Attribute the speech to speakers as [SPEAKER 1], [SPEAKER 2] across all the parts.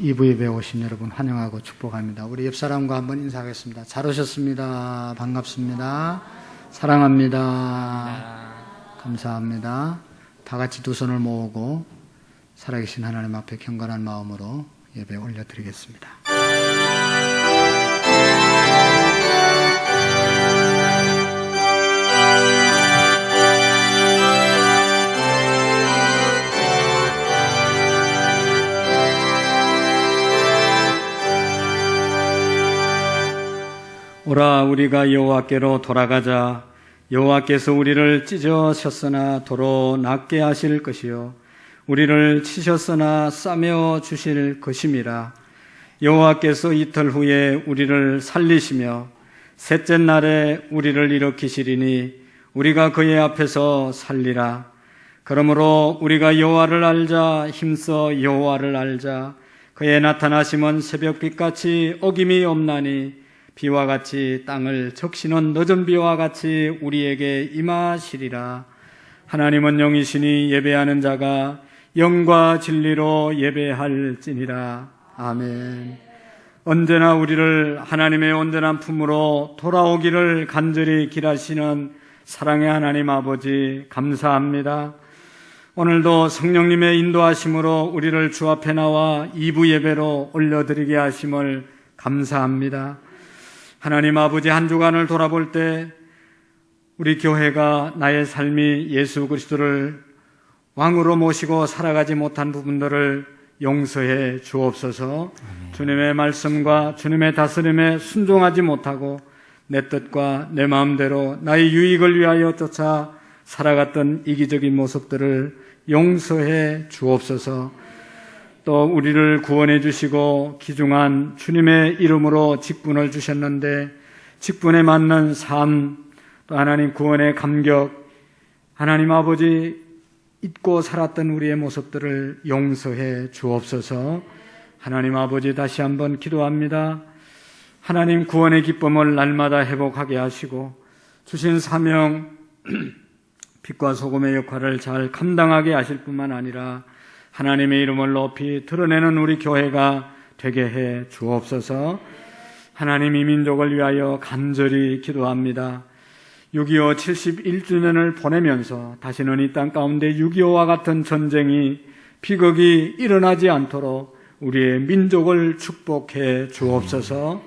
[SPEAKER 1] 2부 예배에 오신 여러분 환영하고 축복합니다. 우리 옆사람과 한번 인사하겠습니다. 잘 오셨습니다. 반갑습니다. 사랑합니다. 감사합니다. 다 같이 두 손을 모으고 살아계신 하나님 앞에 경건한 마음으로 예배 올려드리겠습니다. 오라 우리가 여호와께로 돌아가자. 여호와께서 우리를 찢으셨으나 도로 낫게 하실 것이요 우리를 치셨으나 싸매어 주실 것임이라. 여호와께서 이틀 후에 우리를 살리시며 셋째 날에 우리를 일으키시리니 우리가 그의 앞에서 살리라. 그러므로 우리가 여호와를 알자. 힘써 여호와를 알자. 그의 나타나심은 새벽빛같이 어김이 없나니 비와 같이 땅을 적시는 늦은 비와 같이 우리에게 임하시리라. 하나님은 영이시니 예배하는 자가 영과 진리로 예배할지니라. 아멘. 언제나 우리를 하나님의 온전한 품으로 돌아오기를 간절히 기다리시는 사랑의 하나님 아버지 감사합니다. 오늘도 성령님의 인도하심으로 우리를 주 앞에 나와 2부 예배로 올려드리게 하심을 감사합니다. 하나님 아버지, 한 주간을 돌아볼 때 우리 교회가 나의 삶이 예수 그리스도를 왕으로 모시고 살아가지 못한 부분들을 용서해 주옵소서. 주님의 말씀과 주님의 다스림에 순종하지 못하고 내 뜻과 내 마음대로 나의 유익을 위하여 쫓아 살아갔던 이기적인 모습들을 용서해 주옵소서. 또 우리를 구원해 주시고 귀중한 주님의 이름으로 직분을 주셨는데 직분에 맞는 삶, 또 하나님 구원의 감격, 하나님 아버지 잊고 살았던 우리의 모습들을 용서해 주옵소서. 하나님 아버지, 다시 한번 기도합니다. 하나님 구원의 기쁨을 날마다 회복하게 하시고 주신 사명, 빛과 소금의 역할을 잘 감당하게 하실 뿐만 아니라 하나님의 이름을 높이 드러내는 우리 교회가 되게 해 주옵소서. 하나님 이 민족을 위하여 간절히 기도합니다. 6.25 71주년을 보내면서 다시는 이 땅 가운데 6.25와 같은 전쟁이 비극이 일어나지 않도록 우리의 민족을 축복해 주옵소서.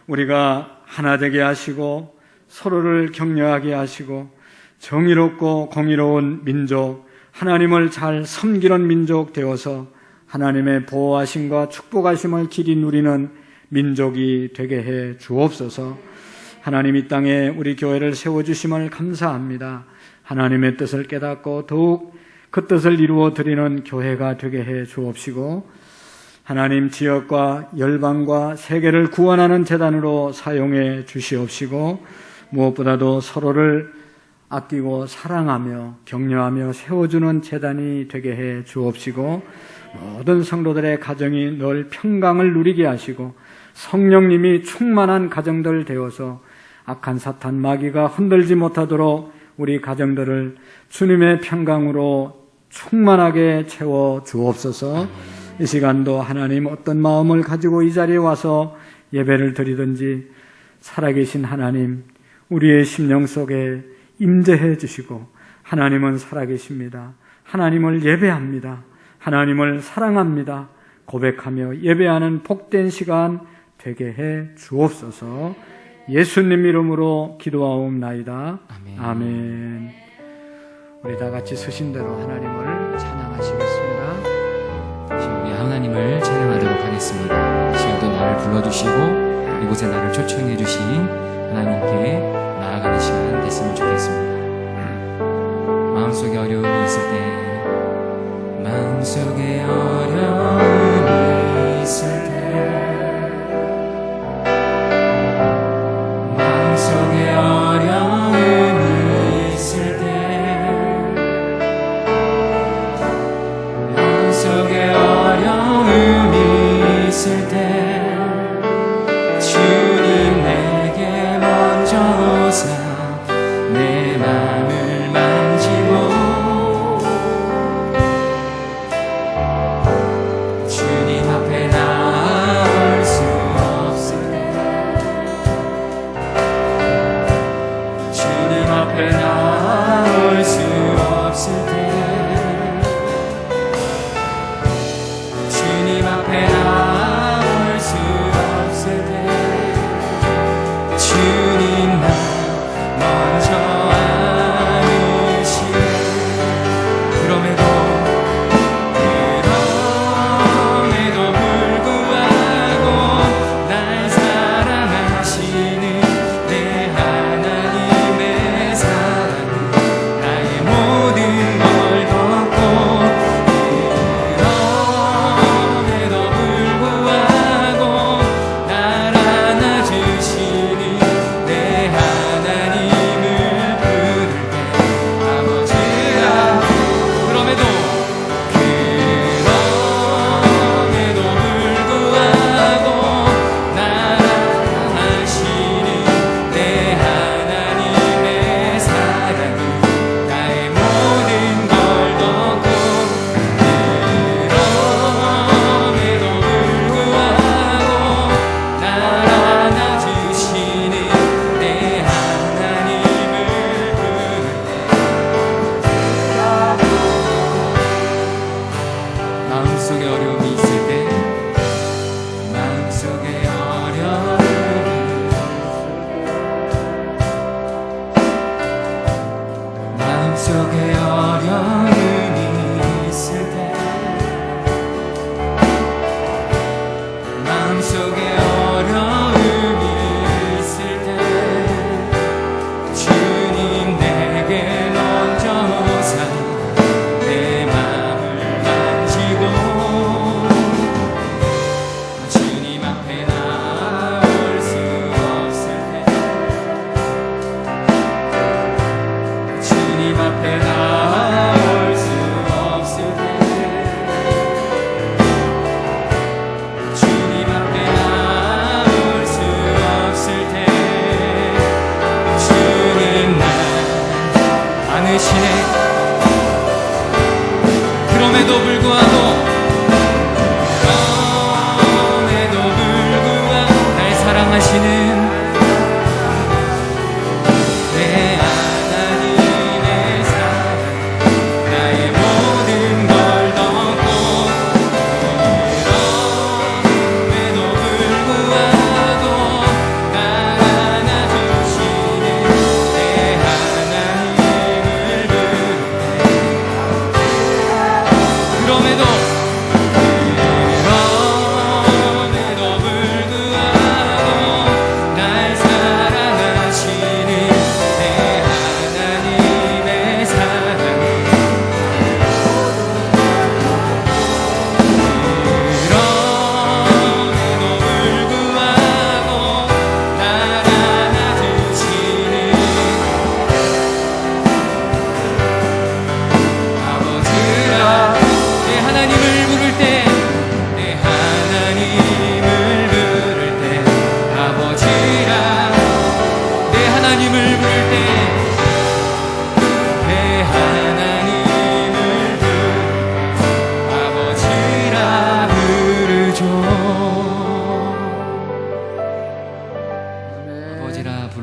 [SPEAKER 1] 우리가 하나 되게 하시고 서로를 격려하게 하시고 정의롭고 공의로운 민족, 하나님을 잘 섬기는 민족 되어서 하나님의 보호하심과 축복하심을 길이 누리는 민족이 되게 해 주옵소서. 하나님 이 땅에 우리 교회를 세워주심을 감사합니다. 하나님의 뜻을 깨닫고 더욱 그 뜻을 이루어 드리는 교회가 되게 해 주옵시고 하나님 지역과 열방과 세계를 구원하는 재단으로 사용해 주시옵시고 무엇보다도 서로를 아끼고 사랑하며 격려하며 세워주는 재단이 되게 해 주옵시고 모든 성도들의 가정이 늘 평강을 누리게 하시고 성령님이 충만한 가정들 되어서 악한 사탄 마귀가 흔들지 못하도록 우리 가정들을 주님의 평강으로 충만하게 채워 주옵소서. 이 시간도 하나님 어떤 마음을 가지고 이 자리에 와서 예배를 드리든지 살아계신 하나님 우리의 심령 속에 임재해 주시고 하나님은 살아계십니다. 하나님을 예배합니다. 하나님을 사랑합니다. 고백하며 예배하는 복된 시간 되게 해 주옵소서. 예수님 이름으로 기도하옵나이다. 아멘. 아멘. 우리 다 같이 서신 대로 하나님을 찬양하시겠습니다.
[SPEAKER 2] 지금 우리 하나님을 찬양하도록 하겠습니다. 지금도 나를 불러주시고 이곳에 나를 초청해 주신 하나님께 나아가는 시간 됐으면 좋겠습니다. 마음속에 어려움이 있을 때, 마음속에 어려움이 있을 때, 마음속에 어려움이 있을 때, 마음속에 어려움이 있을 때, 주님 내게 먼저 오사 내 맘을 만지고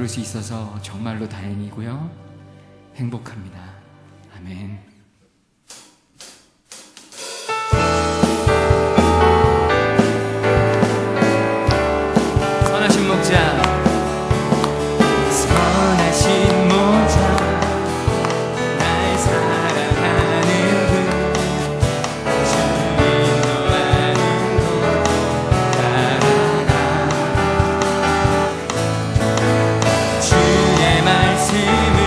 [SPEAKER 2] 부를 수 있어서 정말로 다행이고요. 행복합니다. 아멘. 선하신 목자, 선하신 목자, 날 사랑하는 분, 주 인도하는 곳 따라가. 주의 말씀을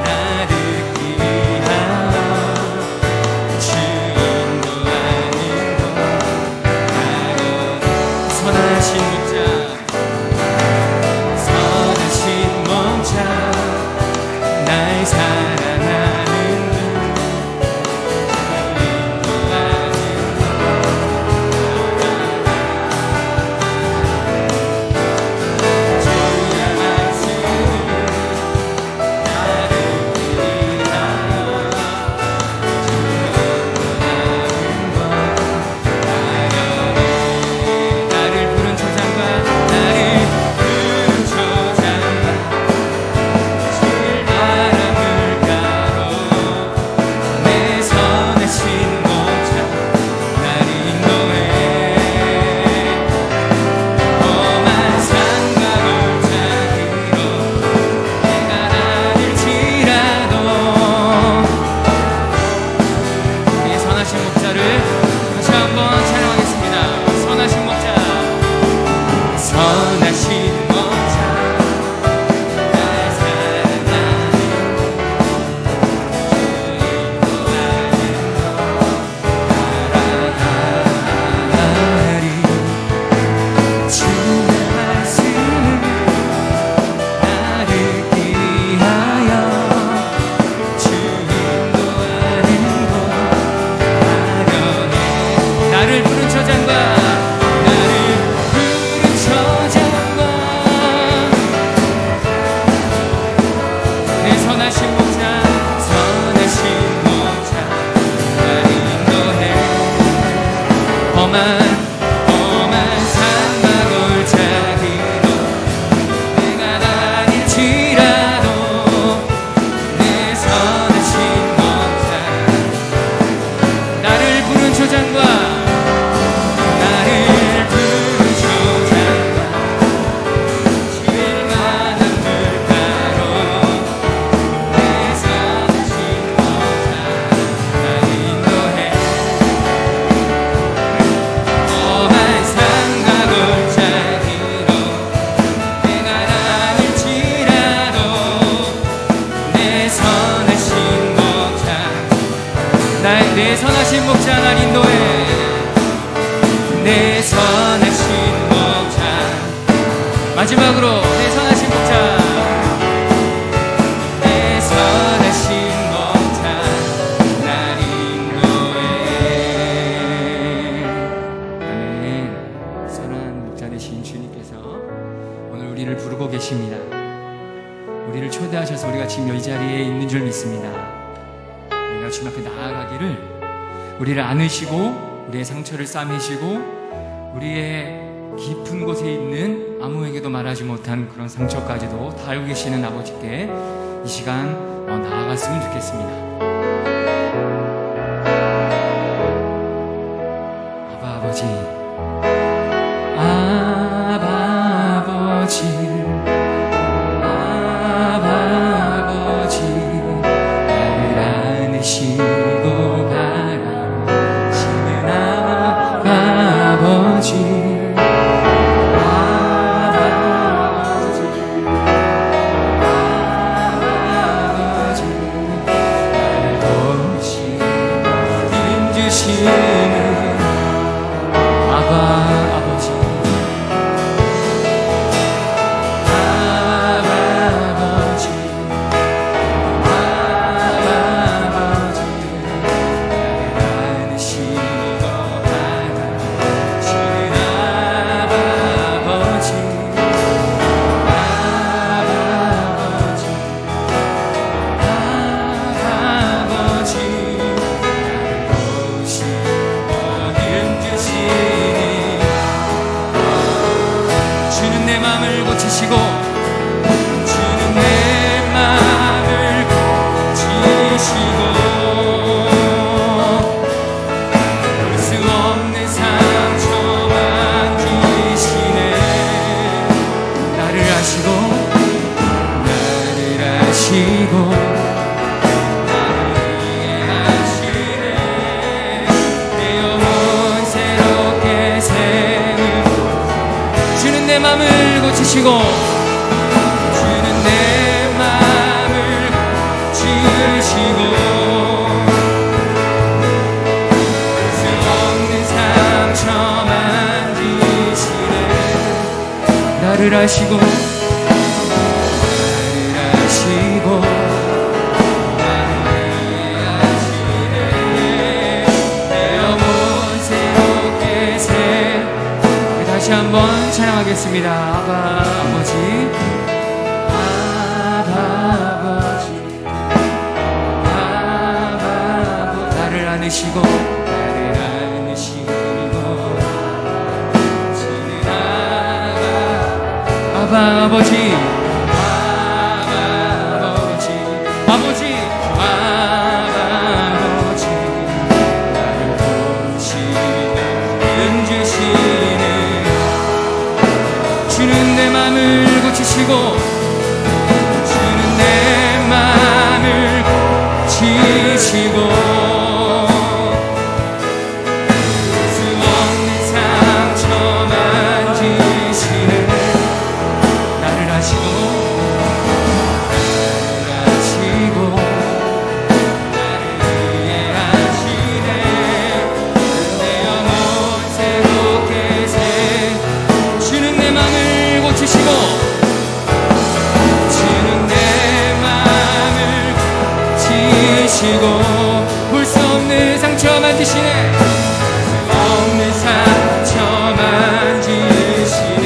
[SPEAKER 2] 나를 기하여, 주 인도하는 곳 따라가. 선하신 목자, 선하신 목자, 날 사랑하는 분, 인도하는 주의 말씀을 나를 기하여, 주 인도하는 것 따르네. 나를 부른 초장과 나를 부른 초장과 실바람 물가로 내 선하신 목자 날 인도해. 험한 산과 골짜기로 내가 다닐지라도 우리의 선하신 목자를 다시 한번 찬양하겠습니다. 선하신 목자, 선하신 목자, 날 사랑하는 주 인도하는 것 따라가리. 주의 말씀을 나를 기하여, 주 인도하는 곳 따르네. 나를 부른 저장과 나를 부른 저장과 내 선하신 목자, 선하신 목자 날 인도해. 험한 산과 골짜기로 내가 다닐지라도 내 선하신 목자, 나를 부른 초장과 나를 부른 초장과 실만한 물가로 내 선하신 목자 날 인도해. 험한 산과 골짜기로 내가 다닐지라도 내 선하신 목자, 내 선하신 목자 날 인도해. 내 선하신 목자, 마지막으로 내 선하신 목자, 내 선하신 목자 날 인도해. 아멘. 선한 목자 되신 주님께서 오늘 우리를 부르고 계십니다. 우리를 초대하셔서 우리가 지금 이 자리에 있는 줄 믿습니다. 우리가 주님 앞에 나아가기를, 우리를 안으시고 우리의 상처를 싸매시고 우리의 깊은 곳에 있는 아무에게도 말하지 못한 그런 상처까지도 다 알고 계시는 아버지께 이 시간 나아갔으면 좋겠습니다. 아바 아버지, 아바 아버지, 아바 아버지, 나를 안으시고 바라시는 아바 아버지, 아바 아버지, 내 맘을 고치시고 주는 내 맘을 지으시고 수 없는 상처 만지시네 나를 아시고 다시 한번 찬양하겠습니다. 아바 아버지 아바 아버지 아바 아버지 나를 안으시고 지는 아바 아버지 아버지 아버지 나를 보시며 은주시네 주는 내 맘을 고치시고 주는 내 맘을 지으시고 수 없는 상처 만지시네 나를 아시고 나를 이해하시네 내 영혼 새롭게 새 주는 내 맘을 고치시고 주는 내 맘을 지으시고 볼 수 없는 상처 만지시네 수 없는 상처 만지시네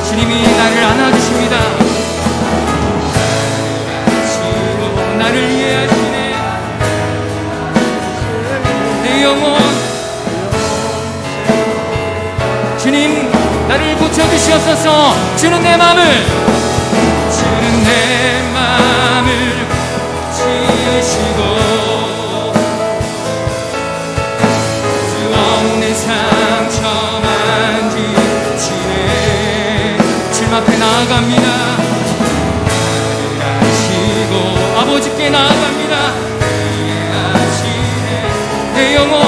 [SPEAKER 2] 주님이 나를 안아주십니다 나를 아시고 나를 이해하시네 내 영혼 주님 나를 고쳐주시옵소서 주는 내 맘을 지으시고 수 없는 상처 만지시네 주님 앞에 나아갑니다 나를 아시고 아버지께 나아갑니다 이해하시네 내 영혼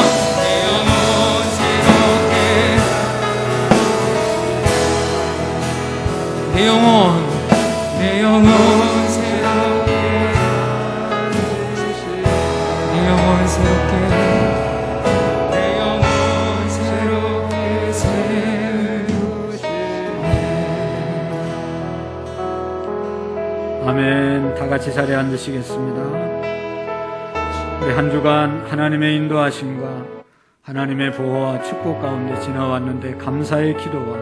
[SPEAKER 2] 내 영혼 새롭게 내 영혼 새롭게 내 영혼 새롭게 세우시네
[SPEAKER 3] 아멘. 다 같이 자리에 앉으시겠습니다. 우리 한 주간 하나님의 인도하심과 하나님의 보호와 축복 가운데 지나왔는데 감사의 기도와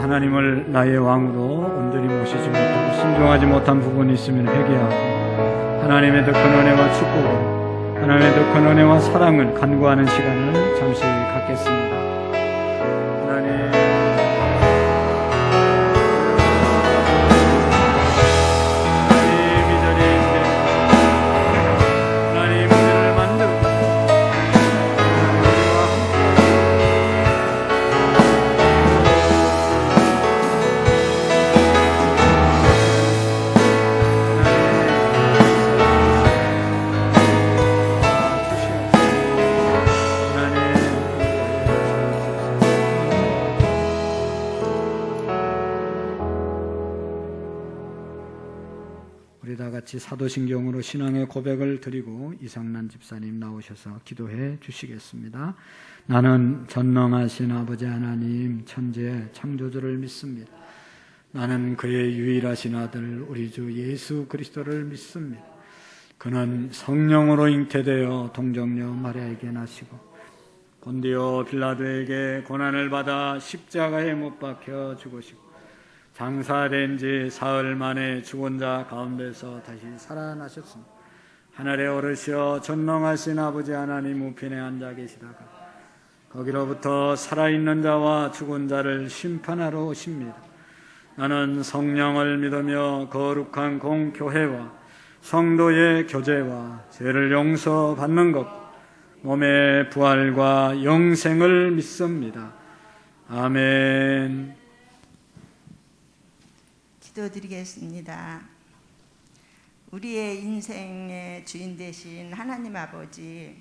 [SPEAKER 3] 하나님을 나의 왕으로 온전히 모시지 못하고 순종하지 못한 부분이 있으면 회개하고 하나님의 더 큰 은혜와 축복을 하나님의 더 큰 은혜와 사랑을 간구하는 시간을 잠시 갖겠습니다. 하나님 우리 다 같이 사도신경으로 신앙의 고백을 드리고 이상란 집사님 나오셔서 기도해 주시겠습니다. 나는 전능하신 아버지 하나님 천지의 창조주를 믿습니다. 나는 그의 유일하신 아들 우리 주 예수 그리스도를 믿습니다. 그는 성령으로 잉태되어 동정녀 마리아에게 나시고 본디오 빌라도에게 고난을 받아 십자가에 못 박혀 죽으시고 장사된 지 사흘 만에 죽은 자 가운데서 다시 살아나셨습니다. 하늘에 오르시어 전능하신 아버지 하나님 우편에 앉아 계시다가 거기로부터 살아있는 자와 죽은 자를 심판하러 오십니다. 나는 성령을 믿으며 거룩한 공교회와 성도의 교제와 죄를 용서받는 것 몸의 부활과 영생을 믿습니다. 아멘.
[SPEAKER 4] 기도드리겠습니다. 우리의 인생의 주인 되신 하나님 아버지,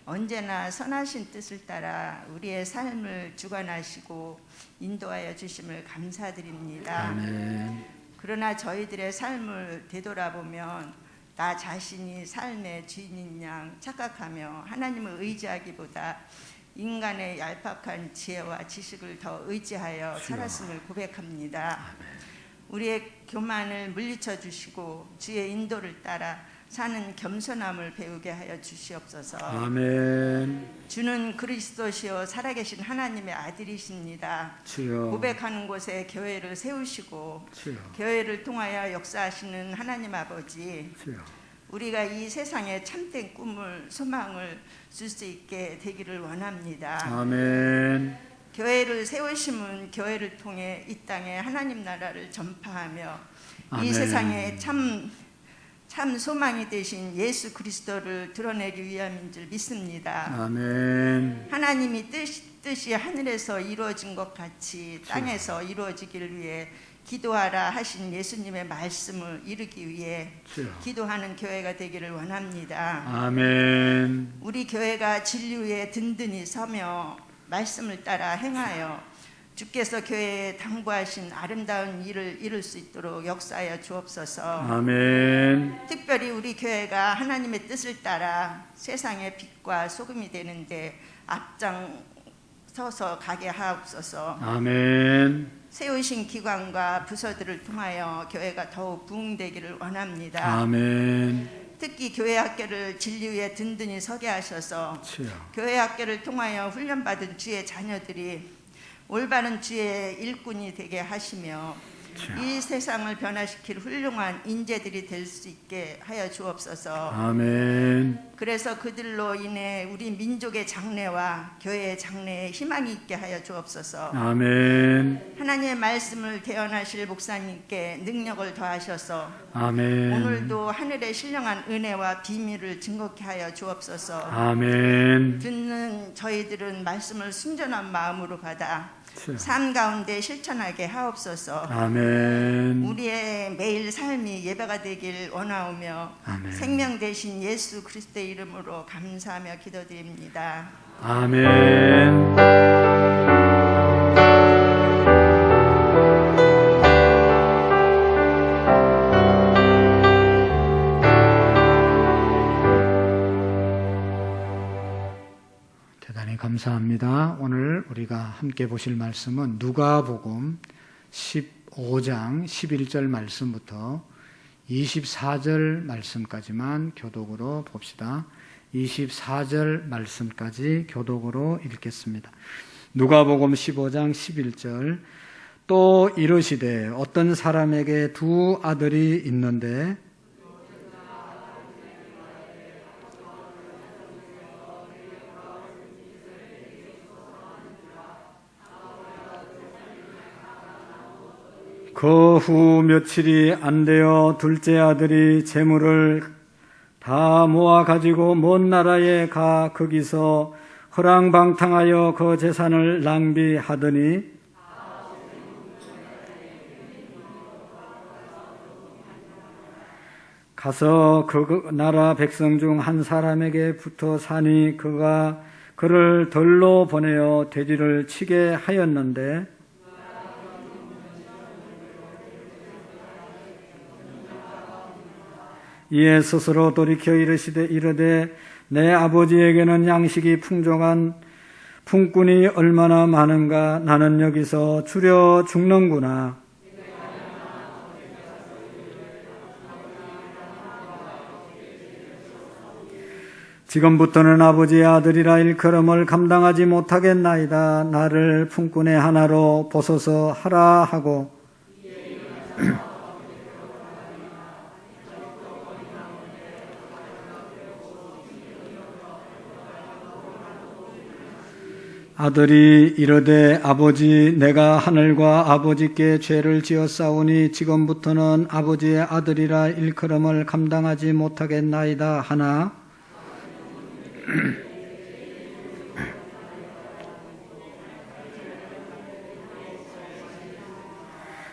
[SPEAKER 4] 언제나 선하신 뜻을 따라 우리의 삶을 주관하시고 인도하여 주심을 감사드립니다.
[SPEAKER 1] 아멘.
[SPEAKER 4] 그러나 저희들의 삶을 되돌아보면 나 자신이 삶의 주인인 양 착각하며 하나님을 의지하기보다 인간의 얄팍한 지혜와 지식을 더 의지하여 살았음을 고백합니다. 우리의 교만을 물리쳐 주시고 주의 인도를 따라 사는 겸손함을 배우게 하여 주시옵소서.
[SPEAKER 1] 아멘.
[SPEAKER 4] 주는 그리스도시요 살아계신 하나님의 아들이십니다.
[SPEAKER 1] 주여.
[SPEAKER 4] 고백하는 곳에 교회를 세우시고
[SPEAKER 1] 주여.
[SPEAKER 4] 교회를 통하여 역사하시는 하나님 아버지,
[SPEAKER 1] 주여.
[SPEAKER 4] 우리가 이 세상에 참된 꿈을 소망을 줄 수 있게 되기를 원합니다.
[SPEAKER 1] 아멘.
[SPEAKER 4] 교회를 세우심은 교회를 통해 이 땅에 하나님 나라를 전파하며
[SPEAKER 1] 아멘.
[SPEAKER 4] 이 세상에 참 소망이 되신 예수 그리스도를 드러내기 위함인 줄 믿습니다.
[SPEAKER 1] 아멘.
[SPEAKER 4] 하나님이 뜻이 하늘에서 이루어진 것 같이 땅에서 이루어지기를 위해 기도하라 하신 예수님의 말씀을 이루기 위해
[SPEAKER 1] 주여.
[SPEAKER 4] 기도하는 교회가 되기를 원합니다.
[SPEAKER 1] 아멘.
[SPEAKER 4] 우리 교회가 진리 위에 든든히 서며 말씀을 따라 행하여 주께서 교회에 당부하신 아름다운 일을 이룰 수 있도록 역사하여 주옵소서.
[SPEAKER 1] 아멘.
[SPEAKER 4] 특별히 우리 교회가 하나님의 뜻을 따라 세상의 빛과 소금이 되는데 앞장서서 가게 하옵소서.
[SPEAKER 1] 아멘.
[SPEAKER 4] 세우신 기관과 부서들을 통하여 교회가 더욱 부흥되기를 원합니다.
[SPEAKER 1] 아멘.
[SPEAKER 4] 특히 교회 학교를 진리 위에 든든히 서게 하셔서
[SPEAKER 1] 주여.
[SPEAKER 4] 교회 학교를 통하여 훈련받은 주의 자녀들이 올바른 주의 일꾼이 되게 하시며 이 세상을 변화시킬 훌륭한 인재들이 될 수 있게 하여 주옵소서.
[SPEAKER 1] 아멘.
[SPEAKER 4] 그래서 그들로 인해 우리 민족의 장래와 교회의 장래에 희망이 있게 하여 주옵소서.
[SPEAKER 1] 아멘.
[SPEAKER 4] 하나님의 말씀을 대언하실 목사님께 능력을 더하셔서
[SPEAKER 1] 아멘.
[SPEAKER 4] 오늘도 하늘의 신령한 은혜와 비밀을 증거케 하여 주옵소서.
[SPEAKER 1] 아멘.
[SPEAKER 4] 듣는 저희들은 말씀을 순전한 마음으로 받아
[SPEAKER 1] 주여.
[SPEAKER 4] 삶 가운데 실천하게 하옵소서.
[SPEAKER 1] 아멘.
[SPEAKER 4] 우리의 매일 삶이 예배가 되길 원하오며
[SPEAKER 1] 아멘.
[SPEAKER 4] 생명 되신 예수 그리스도의 이름으로 감사하며 기도드립니다.
[SPEAKER 1] 아멘. 대단히 감사합니다. 오늘 우리가 함께 보실 말씀은 누가복음 15장 11절 말씀부터 24절 말씀까지만 교독으로 봅시다. 24절 말씀까지 교독으로 읽겠습니다. 누가복음 15장 11절. 또 이르시되 어떤 사람에게 두 아들이 있는데 그 후 며칠이 안 되어 둘째 아들이 재물을 다 모아 가지고 먼 나라에 가 거기서 허랑방탕하여 그 재산을 낭비하더니 가서 그 나라 백성 중 한 사람에게 붙어 사니 그가 그를 들로 보내어 돼지를 치게 하였는데 이에 스스로 돌이켜 이르되 내 아버지에게는 양식이 풍족한 품꾼이 얼마나 많은가. 나는 여기서 줄여 죽는구나. 지금부터는 아버지의 아들이라 일컬음을 감당하지 못하겠나이다. 나를 품꾼의 하나로 보소서 하라 하고 아들이 이르되 아버지 내가 하늘과 아버지께 죄를 지었사오니 지금부터는 아버지의 아들이라 일컬음을 감당하지 못하겠나이다 하나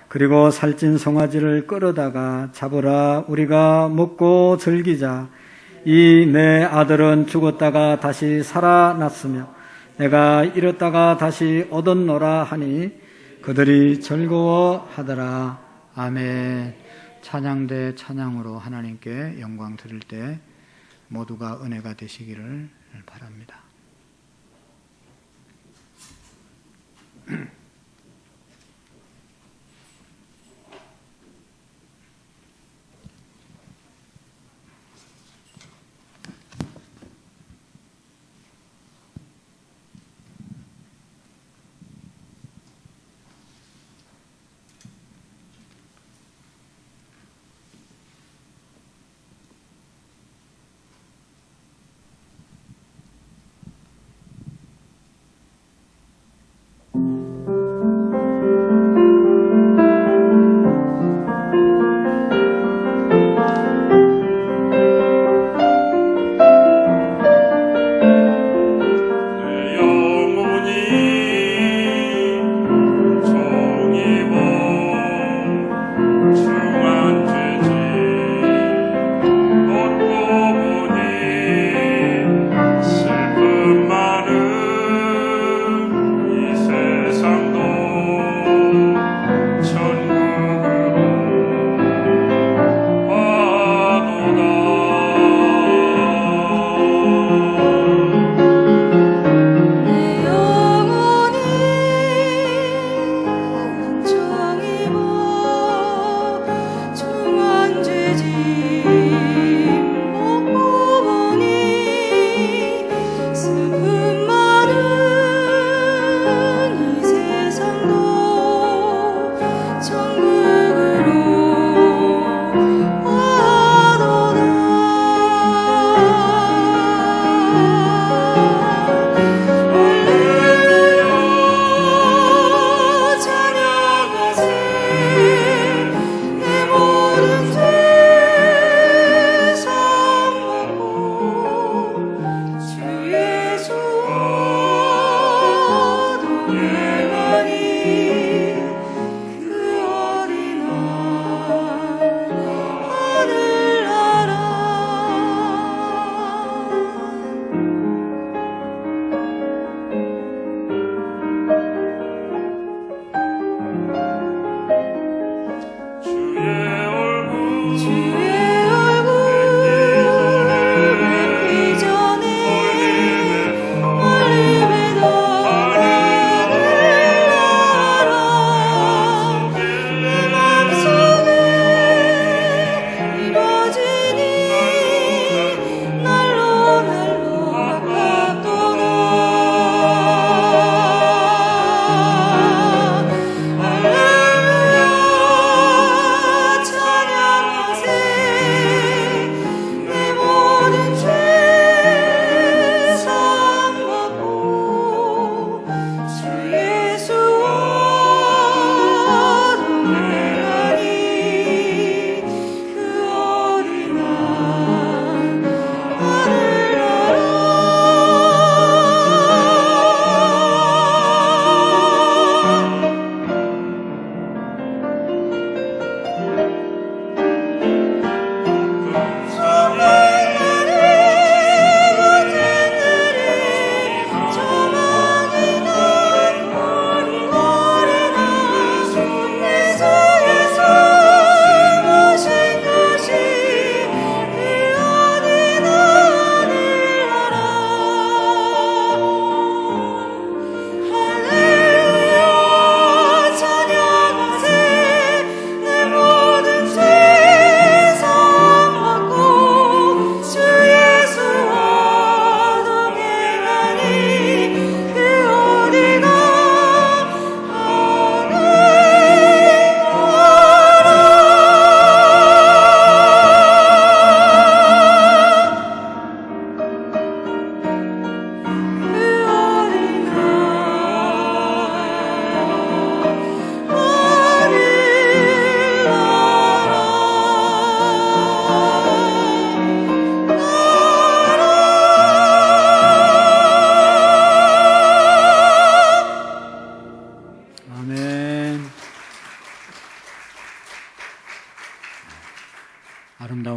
[SPEAKER 1] 그리고 살찐 송아지를 끌어다가 잡으라 우리가 먹고 즐기자. 이 내 아들은 죽었다가 다시 살아났으며 내가 잃었다가 다시 얻었노라 하니 그들이 즐거워하더라. 아멘. 찬양대 찬양으로 하나님께 영광 드릴 때 모두가 은혜가 되시기를 바랍니다.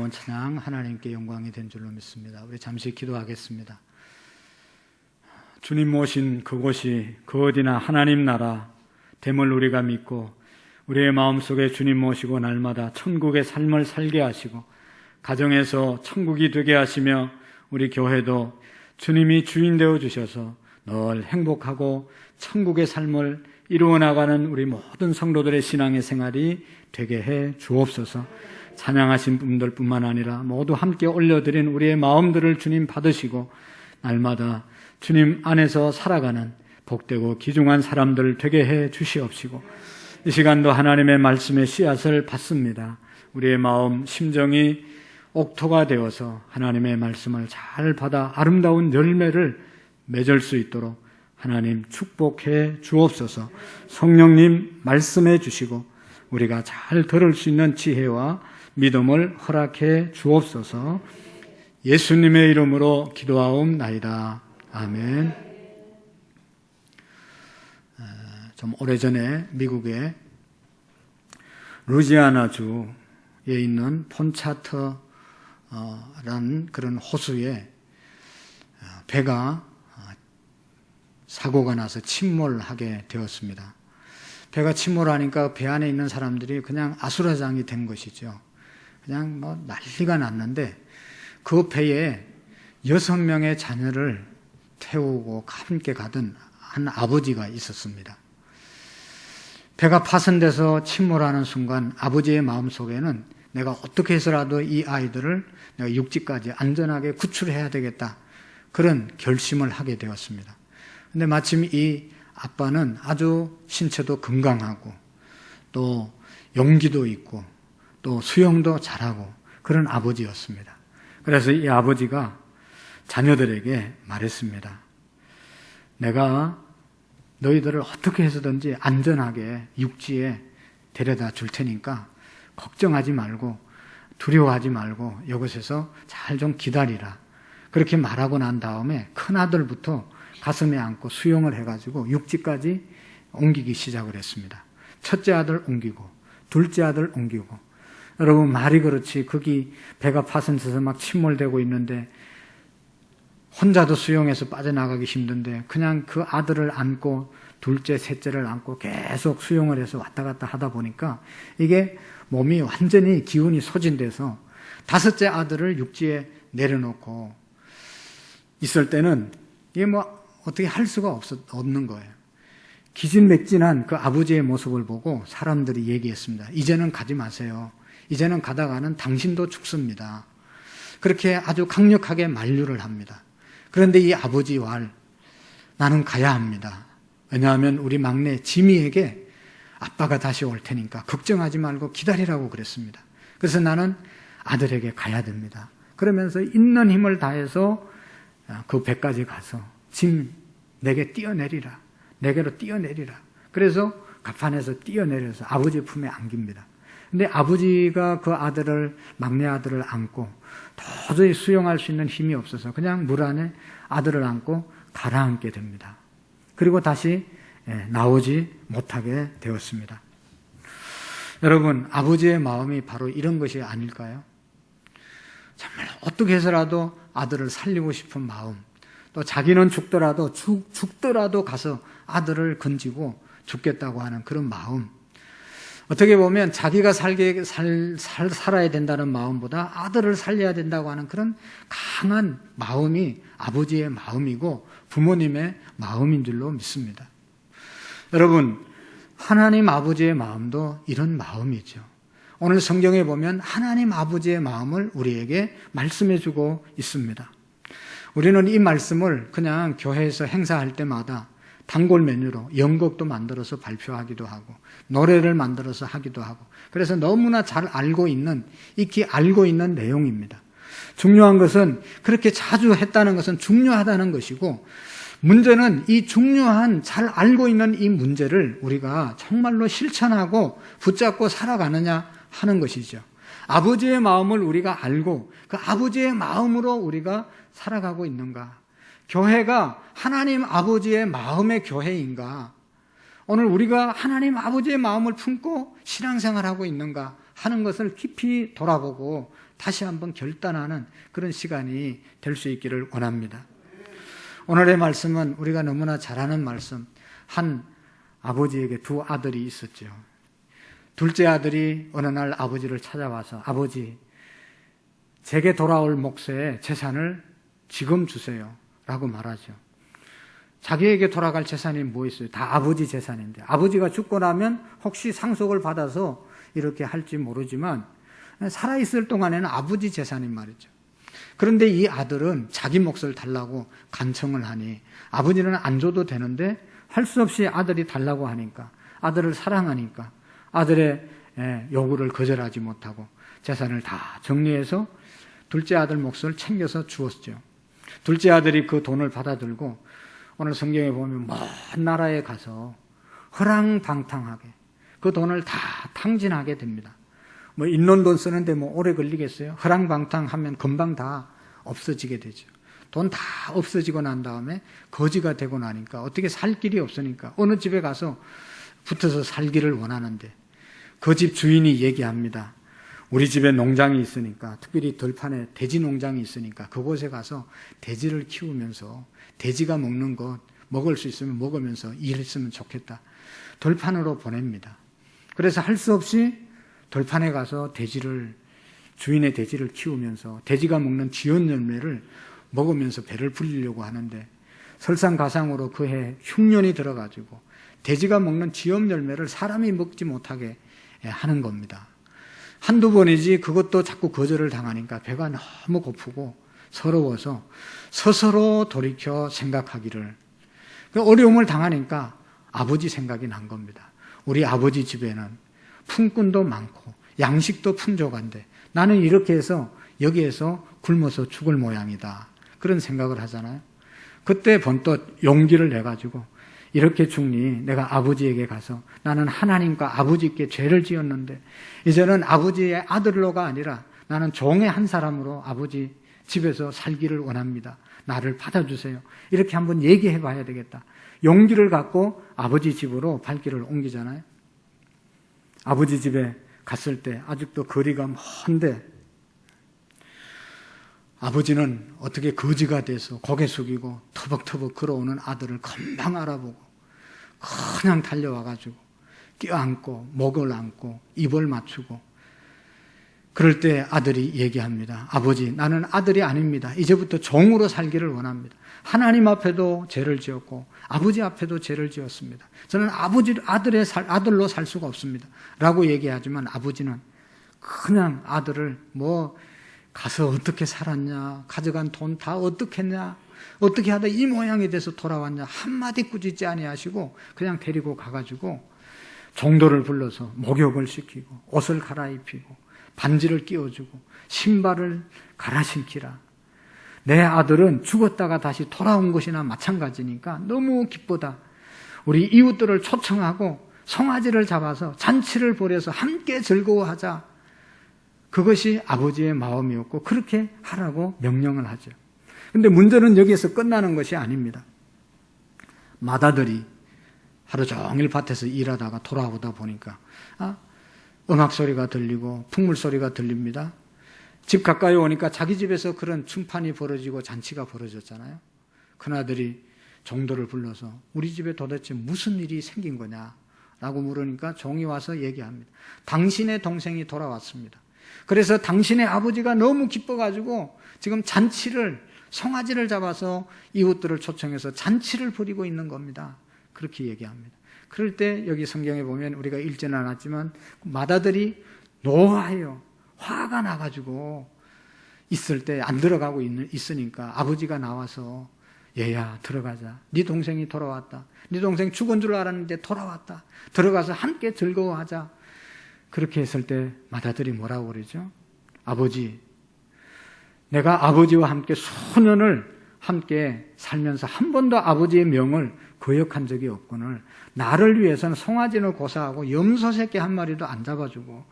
[SPEAKER 3] 아름다운 찬양 하나님께 영광이 된 줄로 믿습니다. 우리 잠시 기도하겠습니다. 주님 모신 그곳이 그 어디나 하나님 나라 됨을 우리가 믿고 우리의 마음속에 주님 모시고 날마다 천국의 삶을 살게 하시고 가정에서 천국이 되게 하시며 우리 교회도 주님이 주인 되어 주셔서 늘 행복하고 천국의 삶을 이루어 나가는 우리 모든 성도들의 신앙의 생활이 되게 해 주옵소서. 찬양하신 분들뿐만 아니라 모두 함께 올려드린 우리의 마음들을 주님 받으시고 날마다 주님 안에서 살아가는 복되고 귀중한 사람들 되게 해 주시옵시고 이 시간도 하나님의 말씀의 씨앗을 받습니다. 우리의 마음, 심정이 옥토가 되어서 하나님의 말씀을 잘 받아 아름다운 열매를 맺을 수 있도록 하나님 축복해 주옵소서. 성령님 말씀해 주시고 우리가 잘 들을 수 있는 지혜와 믿음을 허락해 주옵소서. 예수님의 이름으로 기도하옵나이다. 아멘. 좀 오래전에 미국의 루지아나주에 있는 폰차터라는 그런 호수에 배가 사고가 나서 침몰하게 되었습니다. 배가 침몰하니까 배 안에 있는 사람들이 그냥 아수라장이 된 것이죠. 그냥 뭐 난리가 났는데 그 배에 6명의 자녀를 태우고 함께 가던 한 아버지가 있었습니다. 배가 파손돼서 침몰하는 순간 아버지의 마음속에는 내가 어떻게 해서라도 이 아이들을 내가 육지까지 안전하게 구출해야 되겠다, 그런 결심을 하게 되었습니다. 근데 마침 이 아빠는 아주 신체도 건강하고 또 용기도 있고 또 수영도 잘하고 그런 아버지였습니다. 그래서 이 아버지가 자녀들에게 말했습니다. 내가 너희들을 어떻게 해서든지 안전하게 육지에 데려다 줄 테니까 걱정하지 말고 두려워하지 말고 이곳에서 잘 좀 기다리라. 그렇게 말하고 난 다음에 큰아들부터 가슴에 안고 수영을 해가지고 육지까지 옮기기 시작을 했습니다. 첫째 아들 옮기고 둘째 아들 옮기고. 여러분, 말이 그렇지 거기 배가 파손돼서 막 침몰되고 있는데 혼자도 수영해서 빠져나가기 힘든데 그냥 그 아들을 안고 둘째, 셋째를 안고 계속 수영을 해서 왔다 갔다 하다 보니까 이게 몸이 완전히 기운이 소진돼서 다섯째 아들을 육지에 내려놓고 있을 때는 이게 뭐 어떻게 할 수가 없는 거예요. 기진맥진한 그 아버지의 모습을 보고 사람들이 얘기했습니다. 이제는 가지 마세요. 이제는 가다가는 당신도 죽습니다. 그렇게 아주 강력하게 만류를 합니다. 그런데 이 아버지 왈, 나는 가야 합니다. 왜냐하면 우리 막내 지미에게 아빠가 다시 올 테니까 걱정하지 말고 기다리라고 그랬습니다. 그래서 나는 아들에게 가야 됩니다. 그러면서 있는 힘을 다해서 그 배까지 가서 짐 내게 뛰어내리라. 내게로 뛰어내리라. 그래서 갑판에서 뛰어내려서 아버지 품에 안깁니다. 근데 아버지가 그 아들을, 막내 아들을 안고 도저히 수영할 수 있는 힘이 없어서 그냥 물 안에 아들을 안고 가라앉게 됩니다. 그리고 다시 나오지 못하게 되었습니다. 여러분, 아버지의 마음이 바로 이런 것이 아닐까요? 정말 어떻게 해서라도 아들을 살리고 싶은 마음, 또 자기는 죽더라도 가서 아들을 건지고 죽겠다고 하는 그런 마음. 어떻게 보면 자기가 살아야 된다는 마음보다 아들을 살려야 된다고 하는 그런 강한 마음이 아버지의 마음이고 부모님의 마음인 줄로 믿습니다. 여러분, 하나님 아버지의 마음도 이런 마음이죠. 오늘 성경에 보면 하나님 아버지의 마음을 우리에게 말씀해 주고 있습니다. 우리는 이 말씀을 그냥 교회에서 행사할 때마다 단골 메뉴로 연극도 만들어서 발표하기도 하고 노래를 만들어서 하기도 하고, 그래서 너무나 잘 익히 알고 있는 내용입니다. 중요한 것은 그렇게 자주 했다는 것은 중요하다는 것이고, 문제는 이 중요한 잘 알고 있는 이 문제를 우리가 정말로 실천하고 붙잡고 살아가느냐 하는 것이죠. 아버지의 마음을 우리가 알고 그 아버지의 마음으로 우리가 살아가고 있는가? 교회가 하나님 아버지의 마음의 교회인가? 오늘 우리가 하나님 아버지의 마음을 품고 신앙생활하고 있는가 하는 것을 깊이 돌아보고 다시 한번 결단하는 그런 시간이 될 수 있기를 원합니다. 오늘의 말씀은 우리가 너무나 잘 아는 말씀, 한 아버지에게 두 아들이 있었죠. 둘째 아들이 어느 날 아버지를 찾아와서 아버지, 제게 돌아올 몫의 재산을 지금 주세요 라고 말하죠. 자기에게 돌아갈 재산이 뭐 있어요? 다 아버지 재산인데, 아버지가 죽고 나면 혹시 상속을 받아서 이렇게 할지 모르지만 살아있을 동안에는 아버지 재산인 말이죠. 그런데 이 아들은 자기 몫을 달라고 간청을 하니 아버지는 안 줘도 되는데 할 수 없이 아들이 달라고 하니까, 아들을 사랑하니까 아들의 요구를 거절하지 못하고 재산을 다 정리해서 둘째 아들 몫을 챙겨서 주었죠. 둘째 아들이 그 돈을 받아들고 오늘 성경에 보면 먼 나라에 가서 허랑방탕하게 그 돈을 다 탕진하게 됩니다. 뭐 있는 돈 쓰는데 뭐 오래 걸리겠어요? 허랑방탕하면 금방 다 없어지게 되죠. 돈 다 없어지고 난 다음에 거지가 되고 나니까 어떻게 살 길이 없으니까 어느 집에 가서 붙어서 살기를 원하는데 그 집 주인이 얘기합니다. 우리 집에 농장이 있으니까, 특별히 들판에 돼지 농장이 있으니까 그곳에 가서 돼지를 키우면서 돼지가 먹는 것 먹을 수 있으면 먹으면서 일했으면 좋겠다. 들판으로 보냅니다. 그래서 할 수 없이 들판에 가서 주인의 돼지를 키우면서 돼지가 먹는 지연 열매를 먹으면서 배를 불리려고 하는데 설상가상으로 그해 흉년이 들어가지고 돼지가 먹는 지연 열매를 사람이 먹지 못하게 하는 겁니다. 한두 번이지 그것도 자꾸 거절을 당하니까 배가 너무 고프고 서러워서 스스로 돌이켜 생각하기를, 어려움을 당하니까 아버지 생각이 난 겁니다. 우리 아버지 집에는 품꾼도 많고 양식도 풍족한데 나는 이렇게 해서 여기에서 굶어서 죽을 모양이다, 그런 생각을 하잖아요. 그때 번뜩 용기를 내가지고 이렇게 죽니 내가 아버지에게 가서 나는 하나님과 아버지께 죄를 지었는데 이제는 아버지의 아들로가 아니라 나는 종의 한 사람으로 아버지 집에서 살기를 원합니다. 나를 받아주세요. 이렇게 한번 얘기해 봐야 되겠다. 용기를 갖고 아버지 집으로 발길을 옮기잖아요. 아버지 집에 갔을 때 아직도 거리가 먼데 아버지는 어떻게 거지가 돼서 고개 숙이고 터벅터벅 걸어오는 아들을 금방 알아보고 그냥 달려와가지고 껴안고 목을 안고 입을 맞추고, 그럴 때 아들이 얘기합니다. 아버지, 나는 아들이 아닙니다. 이제부터 종으로 살기를 원합니다. 하나님 앞에도 죄를 지었고 아버지 앞에도 죄를 지었습니다. 저는 아들로 살 수가 없습니다 라고 얘기하지만 아버지는 그냥 아들을 가서 어떻게 살았냐, 가져간 돈 다 어떻게 했냐, 어떻게 하다 이 모양이 돼서 돌아왔냐 한마디 꾸짖지 아니하시고 그냥 데리고 가가지고 종도를 불러서 목욕을 시키고 옷을 갈아입히고 반지를 끼워주고 신발을 갈아 신기라. 내 아들은 죽었다가 다시 돌아온 것이나 마찬가지니까 너무 기쁘다. 우리 이웃들을 초청하고 송아지를 잡아서 잔치를 벌여서 함께 즐거워하자. 그것이 아버지의 마음이었고 그렇게 하라고 명령을 하죠. 그런데 문제는 여기에서 끝나는 것이 아닙니다. 맏아들이 하루 종일 밭에서 일하다가 돌아오다 보니까 음악 소리가 들리고 풍물 소리가 들립니다. 집 가까이 오니까 자기 집에서 그런 춤판이 벌어지고 잔치가 벌어졌잖아요. 큰아들이 종도를 불러서 우리 집에 도대체 무슨 일이 생긴 거냐라고 물으니까 종이 와서 얘기합니다. 당신의 동생이 돌아왔습니다. 그래서 당신의 아버지가 너무 기뻐가지고 지금 송아지를 잡아서 이웃들을 초청해서 잔치를 벌이고 있는 겁니다. 그렇게 얘기합니다. 그럴 때 여기 성경에 보면 우리가 읽지는 않았지만 맏아들이 노하여 화가 나가지고 있을 때 안 들어가고 있으니까 아버지가 나와서 얘야 들어가자. 네 동생이 돌아왔다. 네 동생 죽은 줄 알았는데 돌아왔다. 들어가서 함께 즐거워하자. 그렇게 했을 때 맏아들이 뭐라고 그러죠? 아버지, 내가 아버지와 함께 수년을 함께 살면서 한 번도 아버지의 명을 거역한 적이 없거늘 나를 위해서는 송아지를 고사하고 염소 새끼 한 마리도 안 잡아주고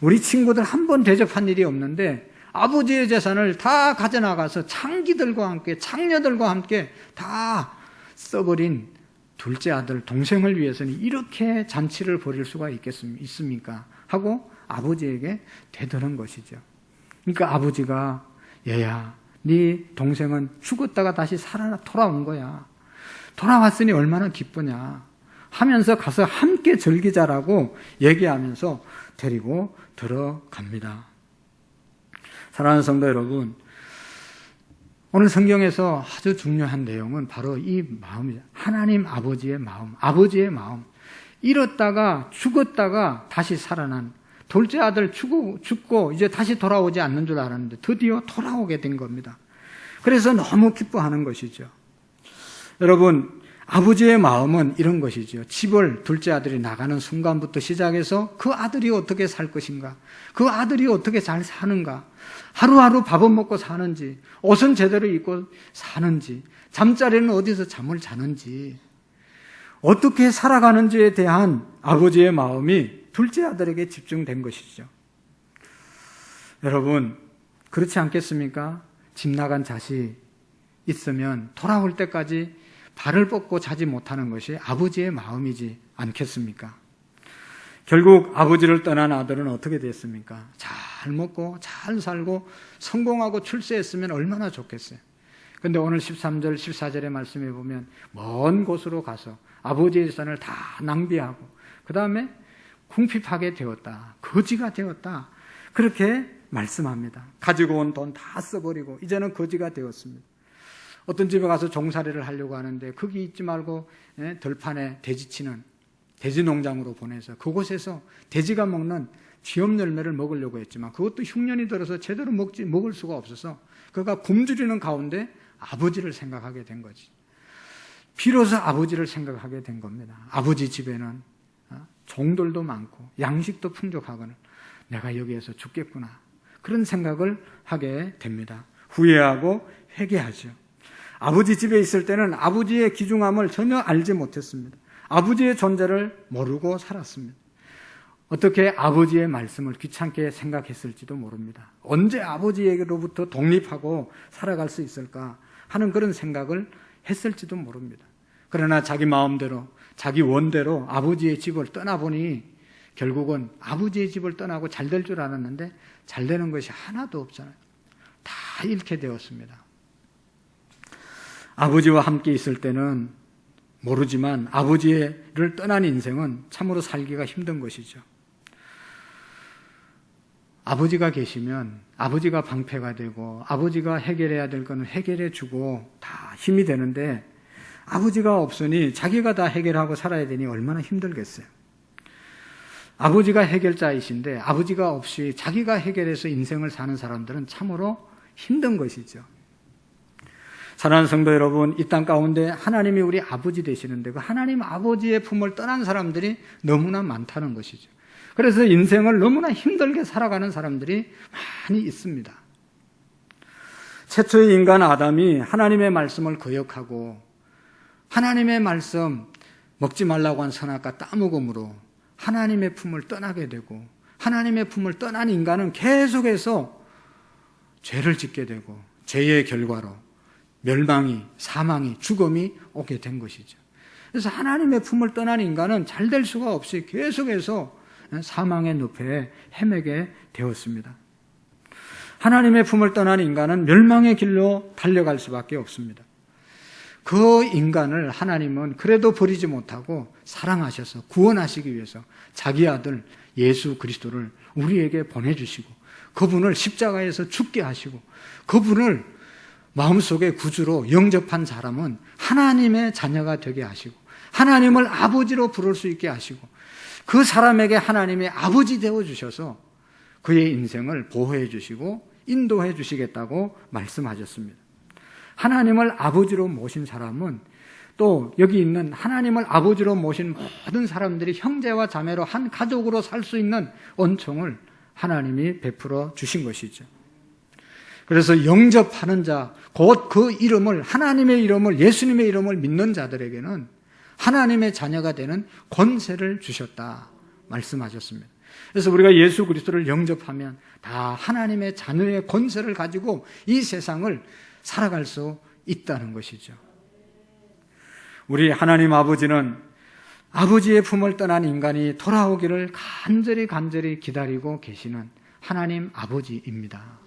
[SPEAKER 3] 우리 친구들 한 번 대접한 일이 없는데 아버지의 재산을 다 가져나가서 창기들과 함께 창녀들과 함께 다 써버린 둘째 아들 동생을 위해서는 이렇게 잔치를 벌일 수가 있습니까? 하고 아버지에게 되드는 것이죠. 그러니까 아버지가 얘야, 네 동생은 죽었다가 다시 살아 돌아온 거야. 돌아왔으니 얼마나 기쁘냐 하면서 가서 함께 즐기자라고 얘기하면서 데리고 들어갑니다. 사랑하는 성도 여러분, 오늘 성경에서 아주 중요한 내용은 바로 이 마음이죠. 하나님 아버지의 마음, 아버지의 마음. 잃었다가 죽었다가 다시 살아난 둘째 아들 죽고 이제 다시 돌아오지 않는 줄 알았는데 드디어 돌아오게 된 겁니다. 그래서 너무 기뻐하는 것이죠. 여러분, 아버지의 마음은 이런 것이죠. 집을 둘째 아들이 나가는 순간부터 시작해서 그 아들이 어떻게 살 것인가, 그 아들이 어떻게 잘 사는가, 하루하루 밥은 먹고 사는지, 옷은 제대로 입고 사는지, 잠자리는 어디서 잠을 자는지, 어떻게 살아가는지에 대한 아버지의 마음이 둘째 아들에게 집중된 것이죠. 여러분, 그렇지 않겠습니까? 집 나간 자식 있으면 돌아올 때까지 발을 뻗고 자지 못하는 것이 아버지의 마음이지 않겠습니까? 결국 아버지를 떠난 아들은 어떻게 됐습니까? 잘 먹고 잘 살고 성공하고 출세했으면 얼마나 좋겠어요. 그런데 오늘 13절 14절의 말씀에 보면 먼 곳으로 가서 아버지의 재산을 다 낭비하고 그 다음에 궁핍하게 되었다, 거지가 되었다, 그렇게 말씀합니다. 가지고 온 돈 다 써버리고 이제는 거지가 되었습니다. 어떤 집에 가서 종살이를 하려고 하는데 거기 있지 말고 들판에 돼지치는 돼지 농장으로 보내서 그곳에서 돼지가 먹는 쥐염 열매를 먹으려고 했지만 그것도 흉년이 들어서 제대로 먹을 수가 없어서 그가 굶주리는 가운데 아버지를 생각하게 된 거지. 비로소 아버지를 생각하게 된 겁니다. 아버지 집에는 종들도 많고 양식도 풍족하거늘 내가 여기에서 죽겠구나, 그런 생각을 하게 됩니다. 후회하고 회개하죠. 아버지 집에 있을 때는 아버지의 귀중함을 전혀 알지 못했습니다. 아버지의 존재를 모르고 살았습니다. 어떻게 아버지의 말씀을 귀찮게 생각했을지도 모릅니다. 언제 아버지에게로부터 독립하고 살아갈 수 있을까 하는 그런 생각을 했을지도 모릅니다. 그러나 자기 마음대로 자기 원대로 아버지의 집을 떠나보니 결국은 아버지의 집을 떠나고 잘 될 줄 알았는데 잘 되는 것이 하나도 없잖아요. 다 잃게 되었습니다. 아버지와 함께 있을 때는 모르지만 아버지를 떠난 인생은 참으로 살기가 힘든 것이죠. 아버지가 계시면 아버지가 방패가 되고 아버지가 해결해야 될 것은 해결해 주고 다 힘이 되는데 아버지가 없으니 자기가 다 해결하고 살아야 되니 얼마나 힘들겠어요. 아버지가 해결자이신데 아버지가 없이 자기가 해결해서 인생을 사는 사람들은 참으로 힘든 것이죠. 사랑하는 성도 여러분, 이 땅 가운데 하나님이 우리 아버지 되시는데 그 하나님 아버지의 품을 떠난 사람들이 너무나 많다는 것이죠. 그래서 인생을 너무나 힘들게 살아가는 사람들이 많이 있습니다. 최초의 인간 아담이 하나님의 말씀을 거역하고 하나님의 말씀 먹지 말라고 한 선악과 따먹음으로 하나님의 품을 떠나게 되고 하나님의 품을 떠난 인간은 계속해서 죄를 짓게 되고 죄의 결과로 멸망이, 사망이, 죽음이 오게 된 것이죠. 그래서 하나님의 품을 떠난 인간은 잘 될 수가 없이 계속해서 사망의 늪에 헤매게 되었습니다. 하나님의 품을 떠난 인간은 멸망의 길로 달려갈 수밖에 없습니다. 그 인간을 하나님은 그래도 버리지 못하고 사랑하셔서 구원하시기 위해서 자기 아들 예수 그리스도를 우리에게 보내주시고 그분을 십자가에서 죽게 하시고 그분을 마음속에 구주로 영접한 사람은 하나님의 자녀가 되게 하시고 하나님을 아버지로 부를 수 있게 하시고 그 사람에게 하나님의 아버지 되어주셔서 그의 인생을 보호해 주시고 인도해 주시겠다고 말씀하셨습니다. 하나님을 아버지로 모신 사람은 또 여기 있는 하나님을 아버지로 모신 모든 사람들이 형제와 자매로 한 가족으로 살 수 있는 은총을 하나님이 베풀어 주신 것이죠. 그래서 영접하는 자, 곧 그 이름을, 하나님의 이름을, 예수님의 이름을 믿는 자들에게는 하나님의 자녀가 되는 권세를 주셨다 말씀하셨습니다. 그래서 우리가 예수 그리스도를 영접하면 다 하나님의 자녀의 권세를 가지고 이 세상을 살아갈 수 있다는 것이죠. 우리 하나님 아버지는 아버지의 품을 떠난 인간이 돌아오기를 간절히 기다리고 계시는 하나님 아버지입니다.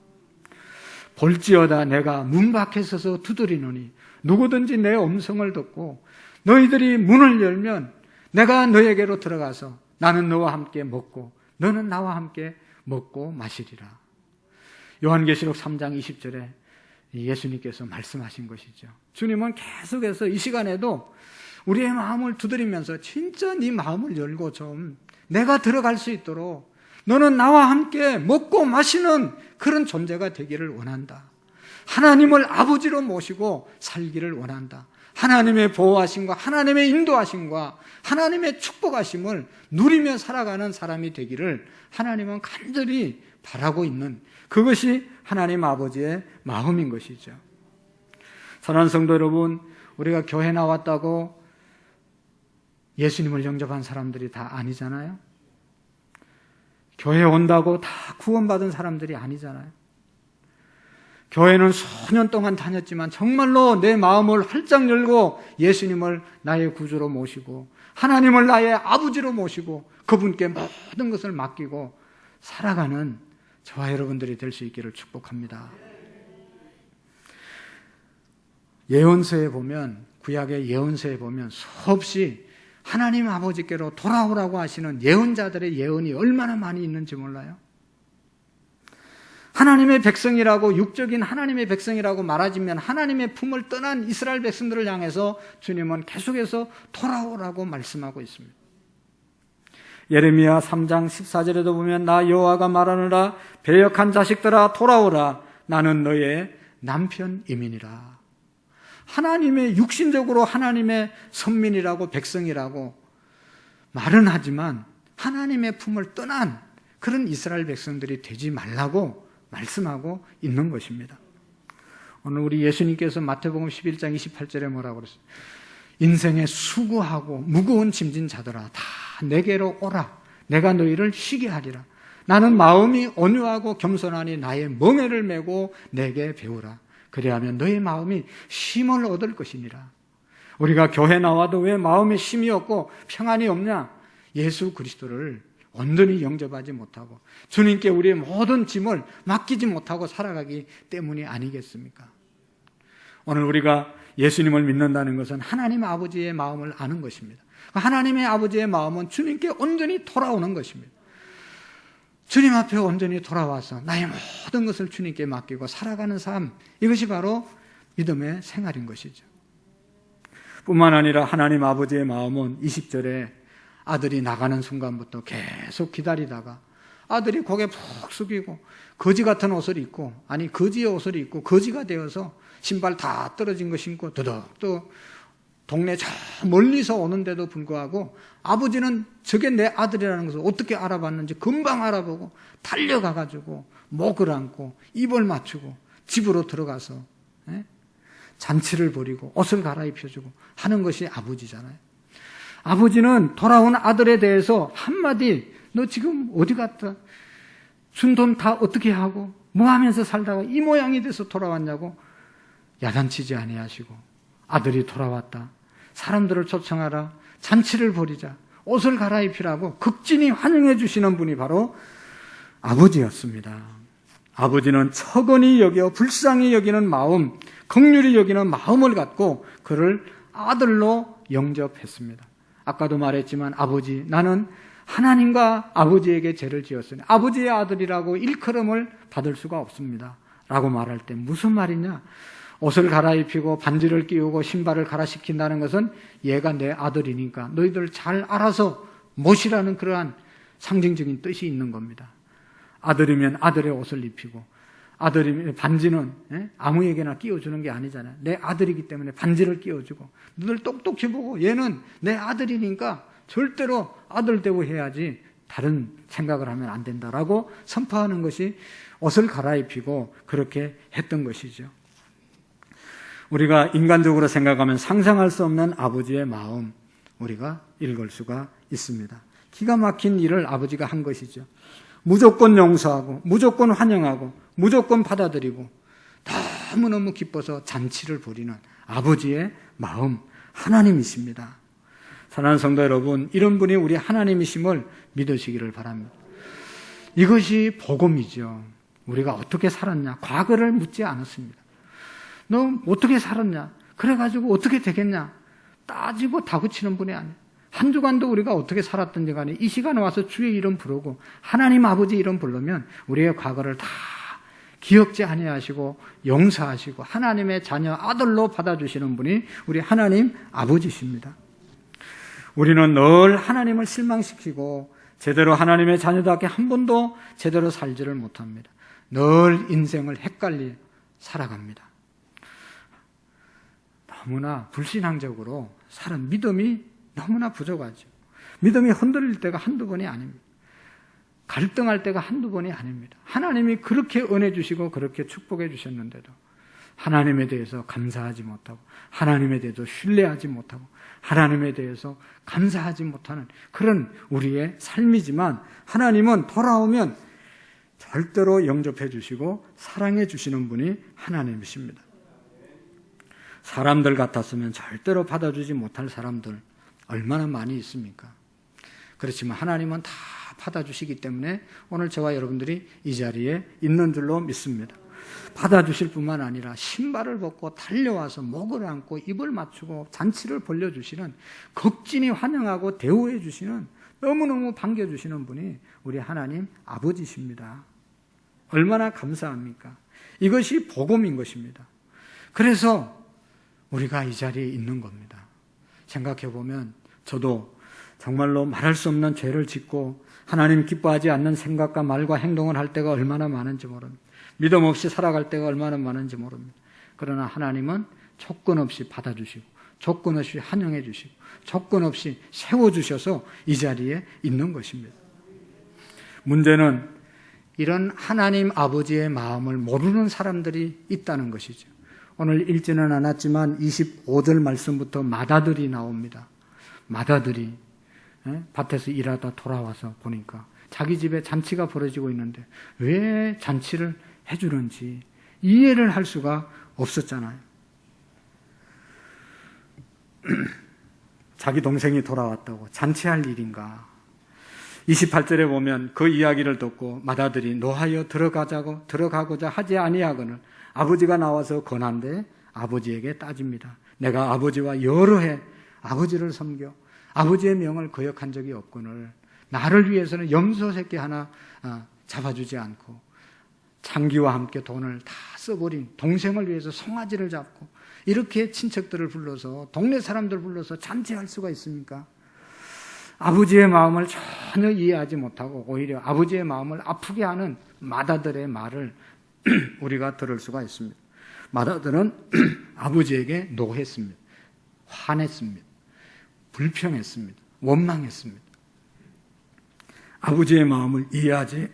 [SPEAKER 3] 볼지어다 내가 문 밖에 서서 두드리노니 누구든지 내 음성을 듣고 너희들이 문을 열면 내가 너에게로 들어가서 나는 너와 함께 먹고 너는 나와 함께 먹고 마시리라. 요한계시록 3장 20절에 예수님께서 말씀하신 것이죠. 주님은 계속해서 이 시간에도 우리의 마음을 두드리면서 진짜 네 마음을 열고 좀 내가 들어갈 수 있도록 너는 나와 함께 먹고 마시는 그런 존재가 되기를 원한다. 하나님을 아버지로 모시고 살기를 원한다. 하나님의 보호하심과 하나님의 인도하심과 하나님의 축복하심을 누리며 살아가는 사람이 되기를 하나님은 간절히 바라고 있는 그것이 하나님 아버지의 마음인 것이죠. 사랑하는 성도 여러분, 우리가 교회 나왔다고 예수님을 영접한 사람들이 다 아니잖아요. 교회 온다고 다 구원받은 사람들이 아니잖아요. 교회는 수년 동안 다녔지만 정말로 내 마음을 활짝 열고 예수님을 나의 구주로 모시고 하나님을 나의 아버지로 모시고 그분께 모든 것을 맡기고 살아가는 저와 여러분들이 될 수 있기를 축복합니다. 예언서에 보면, 구약의 예언서에 보면 수없이 하나님 아버지께로 돌아오라고 하시는 예언자들의 예언이 얼마나 많이 있는지 몰라요? 하나님의 백성이라고, 육적인 하나님의 백성이라고 말하지만 하나님의 품을 떠난 이스라엘 백성들을 향해서 주님은 계속해서 돌아오라고 말씀하고 있습니다.
[SPEAKER 1] 예레미야 3장 14절에도 보면 나 여호와가 말하느라 배역한 자식들아 돌아오라 나는 너의
[SPEAKER 3] 남편임이니라. 하나님의 육신적으로 하나님의 선민이라고 백성이라고 말은 하지만 하나님의 품을 떠난 그런 이스라엘 백성들이 되지 말라고 말씀하고 있는 것입니다. 오늘 우리 예수님께서 마태복음 11장 28절에 뭐라고 그랬어요? 인생에 수고하고 무거운 짐진 자들아 다 내게로 오라. 내가 너희를 쉬게 하리라. 나는 마음이 온유하고 겸손하니 나의 멍에를 메고 내게 배우라. 그리하면 너의 마음이 쉼을 얻을 것이니라. 우리가 교회 나와도 왜 마음에 쉼이 없고 평안이 없냐? 예수 그리스도를 온전히 영접하지 못하고 주님께 우리의 모든 짐을 맡기지 못하고 살아가기 때문이 아니겠습니까? 오늘 우리가 예수님을 믿는다는 것은 하나님 아버지의 마음을 아는 것입니다. 하나님의 아버지의 마음은 주님께 온전히 돌아오는 것입니다. 주님 앞에 온전히 돌아와서 나의 모든 것을 주님께 맡기고 살아가는 삶, 이것이 바로 믿음의 생활인 것이죠.
[SPEAKER 1] 뿐만 아니라 하나님 아버지의 마음은 20절에 아들이 나가는 순간부터 계속 기다리다가 아들이 고개 푹 숙이고 거지 같은 옷을 입고, 아니 거지의 옷을 입고 거지가 되어서 신발 다 떨어진 거 신고 더덕 또 동네 저 멀리서 오는데도 불구하고 아버지는 저게 내 아들이라는 것을 어떻게 알아봤는지 금방 알아보고 달려가가지고 목을 안고 입을 맞추고 집으로 들어가서 잔치를 벌이고 옷을 갈아입혀주고 하는 것이 아버지잖아요. 아버지는 돌아온 아들에 대해서 한마디 너 지금 어디 갔다? 준 돈 다 어떻게 하고 뭐 하면서 살다가 이 모양이 돼서 돌아왔냐고 야단치지 아니하시고 아들이 돌아왔다. 사람들을 초청하라. 잔치를 벌이자. 옷을 갈아입히라고 극진히 환영해 주시는 분이 바로 아버지였습니다. 아버지는 척언히 여겨 불쌍히 여기는 마음, 긍휼히 여기는 마음을 갖고 그를 아들로 영접했습니다. 아까도 말했지만 아버지, 나는 하나님과 아버지에게 죄를 지었으니 아버지의 아들이라고 일컬음을 받을 수가 없습니다. 라고 말할 때 무슨 말이냐? 옷을 갈아입히고 반지를 끼우고 신발을 갈아시킨다는 것은 얘가 내 아들이니까 너희들 잘 알아서 모시라는 그러한 상징적인 뜻이 있는 겁니다. 아들이면 아들의 옷을 입히고 아들이면 반지는 아무에게나 끼워주는 게 아니잖아요. 내 아들이기 때문에 반지를 끼워주고 너희들 똑똑히 보고 얘는 내 아들이니까 절대로 아들 대우해야지 다른 생각을 하면 안 된다라고 선포하는 것이 옷을 갈아입히고 그렇게 했던 것이죠. 우리가 인간적으로 생각하면 상상할 수 없는 아버지의 마음, 우리가 읽을 수가 있습니다. 기가 막힌 일을 아버지가 한 것이죠. 무조건 용서하고 무조건 환영하고 무조건 받아들이고 너무너무 기뻐서 잔치를 벌이는 아버지의 마음, 하나님이십니다. 사랑하는 성도 여러분, 이런 분이 우리 하나님이심을 믿으시기를 바랍니다. 이것이 복음이죠.
[SPEAKER 3] 우리가 어떻게 살았냐, 과거를 묻지 않았습니다. 너 어떻게 살았냐, 그래가지고 어떻게 되겠냐 따지고 다그치는 분이 아니에요. 한 주간도 우리가 어떻게 살았든지 간에 이 시간에 와서 주의 이름 부르고 하나님 아버지 이름 부르면 우리의 과거를 다 기억지 아니하시고 용서하시고 하나님의 자녀 아들로 받아주시는 분이 우리 하나님 아버지십니다. 우리는 늘 하나님을 실망시키고 제대로 하나님의 자녀답게 한 번도 제대로 살지를 못합니다. 늘 인생을 헷갈리 살아갑니다. 너무나 불신앙적으로 사는 믿음이 너무나 부족하죠. 믿음이 흔들릴 때가 한두 번이 아닙니다. 갈등할 때가 한두 번이 아닙니다. 하나님이 그렇게 은혜 주시고 그렇게 축복해 주셨는데도 하나님에 대해서 감사하지 못하고 하나님에 대해서 신뢰하지 못하고 하나님에 대해서 감사하지 못하는 그런 우리의 삶이지만 하나님은 돌아오면 절대로 영접해 주시고 사랑해 주시는 분이 하나님이십니다. 사람들 같았으면 절대로 받아주지 못할 사람들 얼마나 많이 있습니까? 그렇지만 하나님은 다 받아주시기 때문에 오늘 저와 여러분들이 이 자리에 있는 줄로 믿습니다. 받아주실 뿐만 아니라 신발을 벗고 달려와서 목을 안고 입을 맞추고 잔치를 벌려주시는, 극진히 환영하고 대우해 주시는, 너무너무 반겨주시는 분이 우리 하나님 아버지십니다. 얼마나 감사합니까? 이것이 복음인 것입니다. 그래서 우리가 이 자리에 있는 겁니다. 생각해 보면 저도 정말로 말할 수 없는 죄를 짓고 하나님 기뻐하지 않는 생각과 말과 행동을 할 때가 얼마나 많은지 모릅니다. 믿음 없이 살아갈 때가 얼마나 많은지 모릅니다. 그러나 하나님은 조건 없이 받아주시고 조건 없이 환영해 주시고 조건 없이 세워주셔서 이 자리에 있는 것입니다. 문제는 이런 하나님 아버지의 마음을 모르는 사람들이 있다는 것이죠. 오늘 읽지는 않았지만 25절 말씀부터 마다들이 나옵니다. 마다들이 밭에서 일하다 돌아와서 보니까 자기 집에 잔치가 벌어지고 있는데 왜 잔치를 해주는지 이해를 할 수가 없었잖아요. 자기 동생이 돌아왔다고 잔치할 일인가. 28절에 보면 그 이야기를 듣고 맏아들이 노하여 들어가고자 하지 아니하거늘 아버지가 나와서 권한데 아버지에게 따집니다. 내가 아버지와 여러 해 아버지를 섬겨 아버지의 명을 거역한 적이 없거늘 나를 위해서는 염소 새끼 하나 잡아주지 않고 창기와 함께 돈을 다 써버린 동생을 위해서 송아지를 잡고 이렇게 친척들을 불러서 동네 사람들 불러서 잔치할 수가 있습니까? 아버지의 마음을 전혀 이해하지 못하고 오히려 아버지의 마음을 아프게 하는 맏아들의 말을 우리가 들을 수가 있습니다. 맏아들은 아버지에게 노했습니다. 화냈습니다. 불평했습니다. 원망했습니다. 아버지의 마음을 이해하지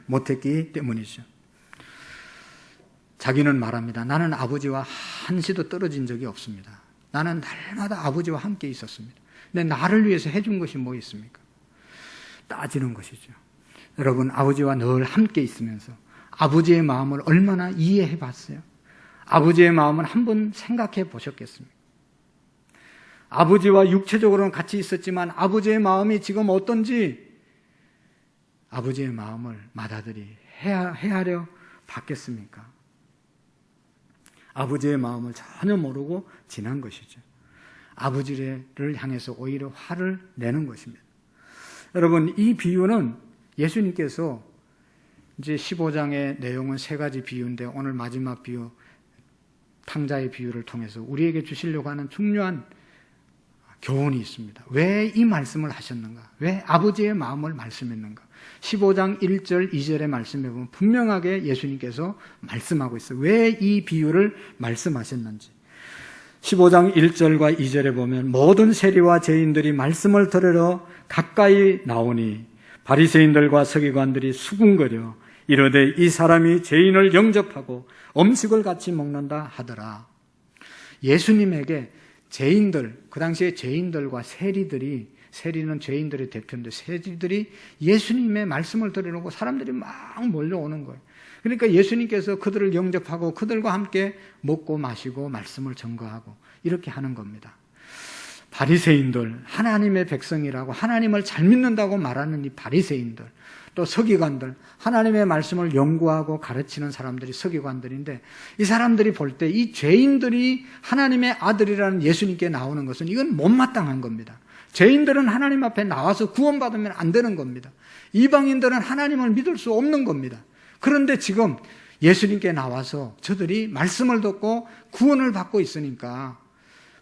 [SPEAKER 3] 못했기 때문이죠. 자기는 말합니다. 나는 아버지와 한시도 떨어진 적이 없습니다. 나는 날마다 아버지와 함께 있었습니다. 근데 나를 위해서 해준 것이 뭐 있습니까? 따지는 것이죠. 여러분, 아버지와 늘 함께 있으면서 아버지의 마음을 얼마나 이해해 봤어요? 아버지의 마음을 한번 생각해 보셨겠습니까? 아버지와 육체적으로는 같이 있었지만 아버지의 마음이 지금 어떤지 아버지의 마음을 맏아들이 헤아려 봤겠습니까? 아버지의 마음을 전혀 모르고 지난 것이죠. 아버지를 향해서 오히려 화를 내는 것입니다. 여러분, 이 비유는 예수님께서 이제 15장의 내용은 세 가지 비유인데 오늘 마지막 비유, 탕자의 비유를 통해서 우리에게 주시려고 하는 중요한 교훈이 있습니다. 왜 이 말씀을 하셨는가? 왜 아버지의 마음을 말씀했는가? 15장 1절 2절의 말씀에 보면 분명하게 예수님께서 말씀하고 있어요. 왜 이 비유를 말씀하셨는지. 15장 1절과 2절에 보면 모든 세리와 죄인들이 말씀을 들으러 가까이 나오니 바리새인들과 서기관들이 수군거려 이르되 이 사람이 죄인을 영접하고 음식을 같이 먹는다 하더라. 예수님에게 죄인들, 그 당시에 죄인들과 세리들이, 세리는 죄인들의 대표인데 세리들이 예수님의 말씀을 들으려고 사람들이 막 몰려오는 거예요. 그러니까 예수님께서 그들을 영접하고 그들과 함께 먹고 마시고 말씀을 전거하고 이렇게 하는 겁니다. 바리새인들, 하나님의 백성이라고 하나님을 잘 믿는다고 말하는 이 바리새인들, 또 서기관들, 하나님의 말씀을 연구하고 가르치는 사람들이 서기관들인데, 이 사람들이 볼 때 이 죄인들이 하나님의 아들이라는 예수님께 나오는 것은 이건 못마땅한 겁니다. 죄인들은 하나님 앞에 나와서 구원받으면 안 되는 겁니다. 이방인들은 하나님을 믿을 수 없는 겁니다. 그런데 지금 예수님께 나와서 저들이 말씀을 듣고 구원을 받고 있으니까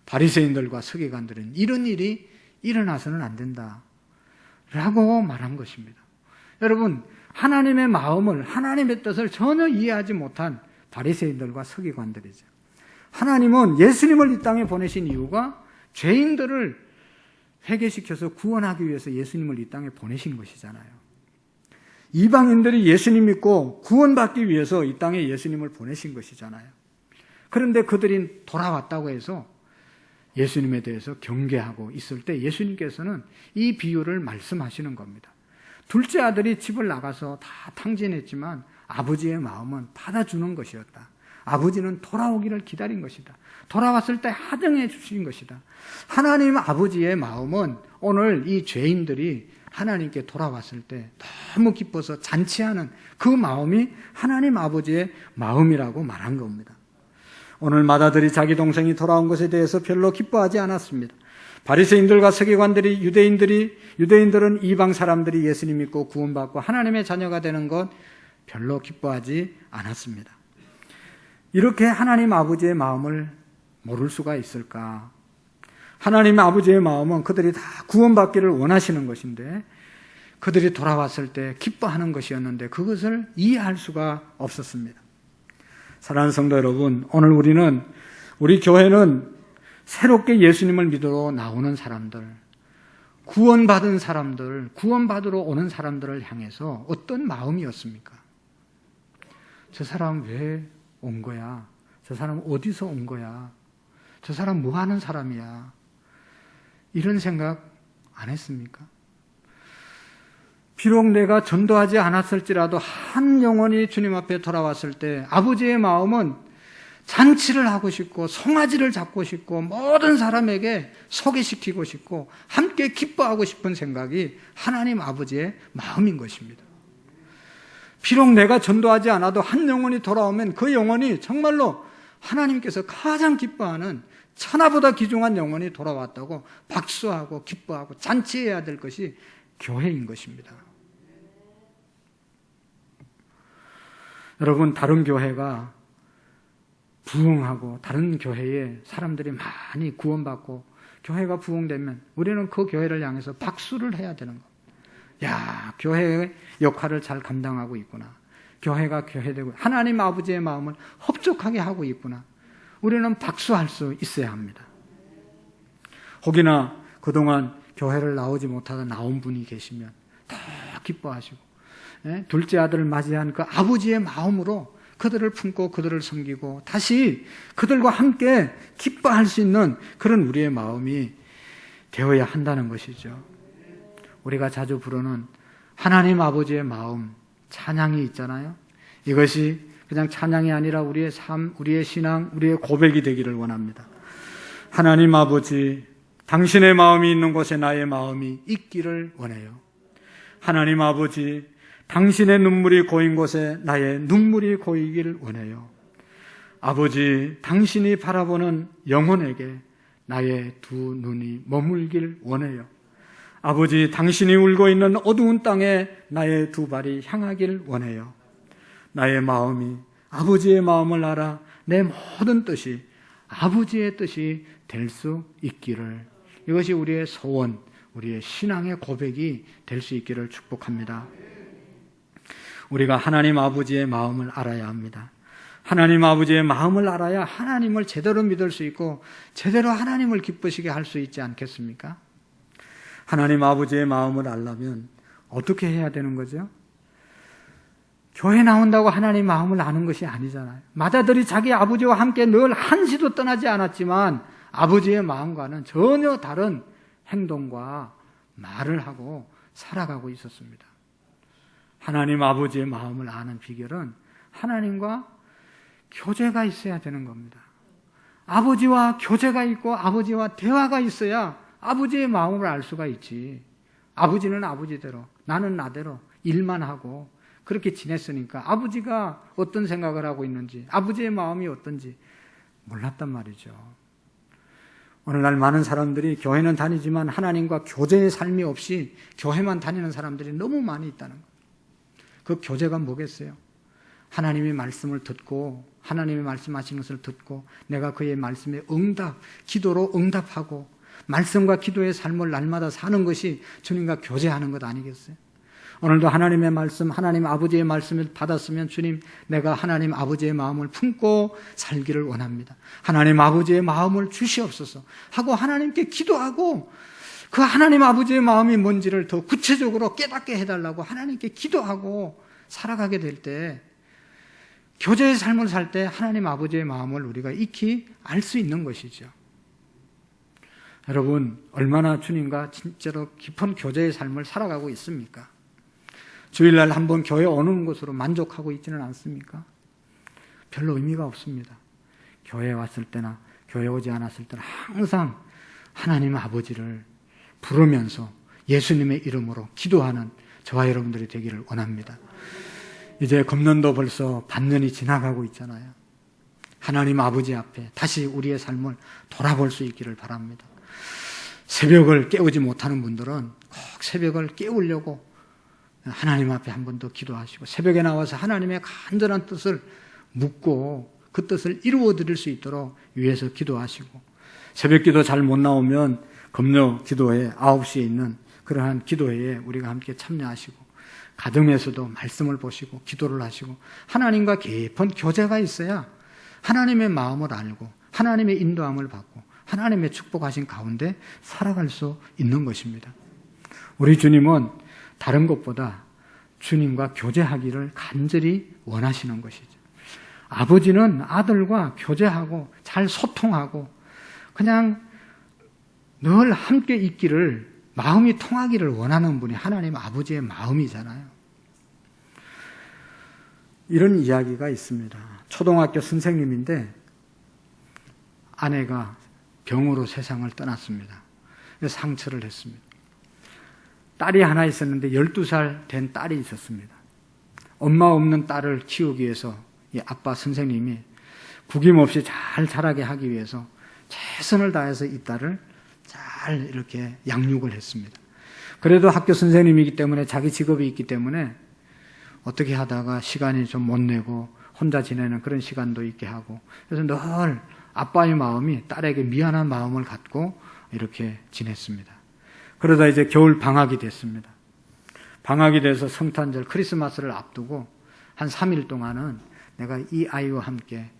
[SPEAKER 3] 바리새인들과 서기관들은 이런 일이 일어나서는 안 된다 라고 말한 것입니다. 여러분, 하나님의 마음을, 하나님의 뜻을 전혀 이해하지 못한 바리새인들과 서기관들이죠. 하나님은 예수님을 이 땅에 보내신 이유가 죄인들을 회개시켜서 구원하기 위해서 예수님을 이 땅에 보내신 것이잖아요. 이방인들이 예수님 믿고 구원받기 위해서 이 땅에 예수님을 보내신 것이잖아요. 그런데 그들이 돌아왔다고 해서 예수님에 대해서 경계하고 있을 때 예수님께서는 이 비유를 말씀하시는 겁니다. 둘째 아들이 집을 나가서 다 탕진했지만 아버지의 마음은 받아주는 것이었다. 아버지는 돌아오기를 기다린 것이다. 돌아왔을 때 하등해 주신 것이다. 하나님 아버지의 마음은 오늘 이 죄인들이 하나님께 돌아왔을 때 너무 기뻐서 잔치하는 그 마음이 하나님 아버지의 마음이라고 말한 겁니다. 오늘 마다들이 자기 동생이 돌아온 것에 대해서 별로 기뻐하지 않았습니다. 바리새인들과 서기관들이 유대인들은 이방 사람들이 예수님 믿고 구원받고 하나님의 자녀가 되는 것 별로 기뻐하지 않았습니다. 이렇게 하나님 아버지의 마음을 모를 수가 있을까? 하나님 아버지의 마음은 그들이 다 구원받기를 원하시는 것인데 그들이 돌아왔을 때 기뻐하는 것이었는데 그것을 이해할 수가 없었습니다. 사랑하는 성도 여러분, 오늘 우리 교회는 새롭게 예수님을 믿으러 나오는 사람들, 구원받은 사람들, 구원받으러 오는 사람들을 향해서 어떤 마음이었습니까? 저 사람 왜 온 거야? 저 사람 어디서 온 거야? 저 사람 뭐 하는 사람이야? 이런 생각 안 했습니까? 비록 내가 전도하지 않았을지라도 한 영혼이 주님 앞에 돌아왔을 때 아버지의 마음은 잔치를 하고 싶고 송아지를 잡고 싶고 모든 사람에게 소개시키고 싶고 함께 기뻐하고 싶은 생각이 하나님 아버지의 마음인 것입니다. 비록 내가 전도하지 않아도 한 영혼이 돌아오면 그 영혼이 정말로 하나님께서 가장 기뻐하는 천하보다 귀중한 영혼이 돌아왔다고 박수하고 기뻐하고 잔치해야 될 것이 교회인 것입니다. 여러분, 다른 교회가 부흥하고 다른 교회에 사람들이 많이 구원받고 교회가 부흥되면 우리는 그 교회를 향해서 박수를 해야 되는 겁니다. 야, 교회의 역할을 잘 감당하고 있구나. 교회가 교회되고 하나님 아버지의 마음을 흡족하게 하고 있구나. 우리는 박수할 수 있어야 합니다. 혹이나 그동안 교회를 나오지 못하다 나온 분이 계시면 더 기뻐하시고 둘째 아들을 맞이한 그 아버지의 마음으로 그들을 품고 그들을 섬기고 다시 그들과 함께 기뻐할 수 있는 그런 우리의 마음이 되어야 한다는 것이죠. 우리가 자주 부르는 하나님 아버지의 마음, 찬양이 있잖아요. 이것이 그냥 찬양이 아니라 우리의 삶, 우리의 신앙, 우리의 고백이 되기를 원합니다. 하나님 아버지, 당신의 마음이 있는 곳에 나의 마음이 있기를 원해요. 하나님 아버지, 당신의 눈물이 고인 곳에 나의 눈물이 고이기를 원해요. 아버지, 당신이 바라보는 영혼에게 나의 두 눈이 머물길 원해요. 아버지, 당신이 울고 있는 어두운 땅에 나의 두 발이 향하길 원해요. 나의 마음이 아버지의 마음을 알아 내 모든 뜻이 아버지의 뜻이 될 수 있기를, 이것이 우리의 소원, 우리의 신앙의 고백이 될 수 있기를 축복합니다. 우리가 하나님 아버지의 마음을 알아야 합니다. 하나님 아버지의 마음을 알아야 하나님을 제대로 믿을 수 있고 제대로 하나님을 기쁘시게 할 수 있지 않겠습니까? 하나님 아버지의 마음을 알려면 어떻게 해야 되는 거죠? 교회 나온다고 하나님 마음을 아는 것이 아니잖아요. 마다들이 자기 아버지와 함께 늘 한시도 떠나지 않았지만 아버지의 마음과는 전혀 다른 행동과 말을 하고 살아가고 있었습니다. 하나님 아버지의 마음을 아는 비결은 하나님과 교제가 있어야 되는 겁니다. 아버지와 교제가 있고 아버지와 대화가 있어야 아버지의 마음을 알 수가 있지. 아버지는 아버지대로, 나는 나대로 일만 하고 그렇게 지냈으니까 아버지가 어떤 생각을 하고 있는지, 아버지의 마음이 어떤지 몰랐단 말이죠. 오늘날 많은 사람들이 교회는 다니지만 하나님과 교제의 삶이 없이 교회만 다니는 사람들이 너무 많이 있다는 거예요. 그 교제가 뭐겠어요? 하나님의 말씀을 듣고 하나님의 말씀하시는 것을 듣고 내가 그의 말씀에 기도로 응답하고 말씀과 기도의 삶을 날마다 사는 것이 주님과 교제하는 것 아니겠어요? 오늘도 하나님의 말씀, 하나님 아버지의 말씀을 받았으면 주님, 내가 하나님 아버지의 마음을 품고 살기를 원합니다. 하나님 아버지의 마음을 주시옵소서 하고 하나님께 기도하고 그 하나님 아버지의 마음이 뭔지를 더 구체적으로 깨닫게 해달라고 하나님께 기도하고 살아가게 될 때, 교제의 삶을 살 때 하나님 아버지의 마음을 우리가 익히 알 수 있는 것이죠. 여러분, 얼마나 주님과 진짜로 깊은 교제의 삶을 살아가고 있습니까? 주일날 한번 교회 오는 것으로 만족하고 있지는 않습니까? 별로 의미가 없습니다. 교회에 왔을 때나 교회 오지 않았을 때는 항상 하나님 아버지를 부르면서 예수님의 이름으로 기도하는 저와 여러분들이 되기를 원합니다. 이제 금년도 벌써 반년이 지나가고 있잖아요. 하나님 아버지 앞에 다시 우리의 삶을 돌아볼 수 있기를 바랍니다. 새벽을 깨우지 못하는 분들은 꼭 새벽을 깨우려고 하나님 앞에 한 번 더 기도하시고 새벽에 나와서 하나님의 간절한 뜻을 묻고 그 뜻을 이루어 드릴 수 있도록 위해서 기도하시고, 새벽 기도 잘 못 나오면 금요 기도회 9시에 있는 그러한 기도회에 우리가 함께 참여하시고, 가정에서도 말씀을 보시고 기도를 하시고 하나님과 깊은 교제가 있어야 하나님의 마음을 알고 하나님의 인도함을 받고 하나님의 축복하신 가운데 살아갈 수 있는 것입니다. 우리 주님은 다른 것보다 주님과 교제하기를 간절히 원하시는 것이죠. 아버지는 아들과 교제하고 잘 소통하고 그냥 늘 함께 있기를, 마음이 통하기를 원하는 분이 하나님 아버지의 마음이잖아요. 이런 이야기가 있습니다. 초등학교 선생님인데 아내가 병으로 세상을 떠났습니다. 상처를 했습니다. 딸이 하나 있었는데 12살 된 딸이 있었습니다. 엄마 없는 딸을 키우기 위해서 이 아빠 선생님이 구김없이 잘 자라게 하기 위해서 최선을 다해서 이 딸을 잘 이렇게 양육을 했습니다. 그래도 학교 선생님이기 때문에 자기 직업이 있기 때문에 어떻게 하다가 시간이 좀 못 내고 혼자 지내는 그런 시간도 있게 하고, 그래서 늘 아빠의 마음이 딸에게 미안한 마음을 갖고 이렇게 지냈습니다. 그러다 이제 겨울 방학이 됐습니다. 방학이 돼서 성탄절 크리스마스를 앞두고 한 3일 동안은 내가 이 아이와 함께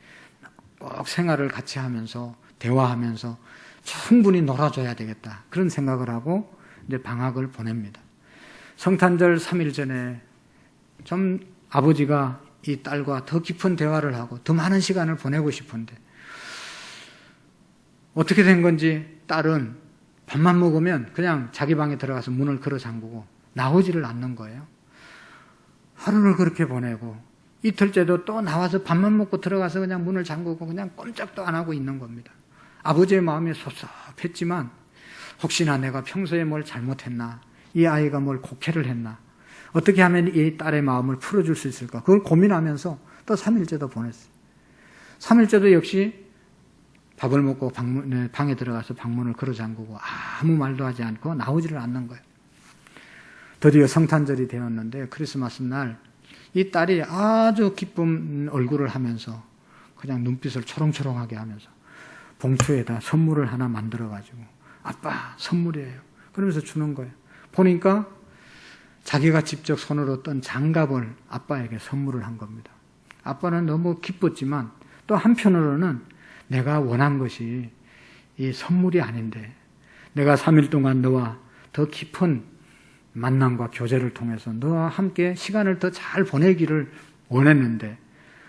[SPEAKER 3] 꼭 생활을 같이 하면서 대화하면서 충분히 놀아줘야 되겠다, 그런 생각을 하고 이제 방학을 보냅니다. 성탄절 3일 전에 좀 아버지가 이 딸과 더 깊은 대화를 하고 더 많은 시간을 보내고 싶은데 어떻게 된 건지 딸은 밥만 먹으면 그냥 자기 방에 들어가서 문을 걸어 잠그고 나오지를 않는 거예요. 하루를 그렇게 보내고 이틀째도 또 나와서 밥만 먹고 들어가서 그냥 문을 잠그고 그냥 꼼짝도 안 하고 있는 겁니다. 아버지의 마음이 섭섭했지만 혹시나 내가 평소에 뭘 잘못했나, 이 아이가 뭘 곡해를 했나, 어떻게 하면 이 딸의 마음을 풀어줄 수 있을까, 그걸 고민하면서 또 3일째도 보냈어요. 3일째도 역시 밥을 먹고 방에 들어가서 방문을 걸어 잠그고 아무 말도 하지 않고 나오지를 않는 거예요. 드디어 성탄절이 되었는데 크리스마스 날 이 딸이 아주 기쁜 얼굴을 하면서 그냥 눈빛을 초롱초롱하게 하면서 봉투에다 선물을 하나 만들어가지고 아빠 선물이에요 그러면서 주는 거예요. 보니까 자기가 직접 손으로 떤 장갑을 아빠에게 선물을 한 겁니다. 아빠는 너무 기뻤지만 또 한편으로는 내가 원한 것이 이 선물이 아닌데 내가 3일 동안 너와 더 깊은 만남과 교제를 통해서 너와 함께 시간을 더 잘 보내기를 원했는데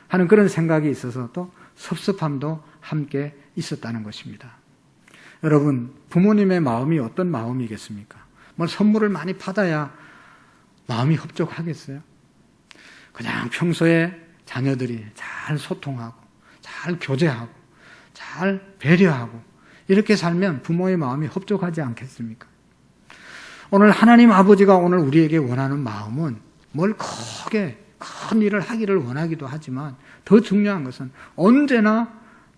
[SPEAKER 3] 하는 그런 생각이 있어서 또 섭섭함도 함께 있었다는 것입니다. 여러분, 부모님의 마음이 어떤 마음이겠습니까? 뭐 선물을 많이 받아야 마음이 흡족하겠어요? 그냥 평소에 자녀들이 잘 소통하고 잘 교제하고 잘 배려하고 이렇게 살면 부모의 마음이 흡족하지 않겠습니까? 오늘 하나님 아버지가 오늘 우리에게 원하는 마음은 뭘 크게 큰 일을 하기를 원하기도 하지만 더 중요한 것은 언제나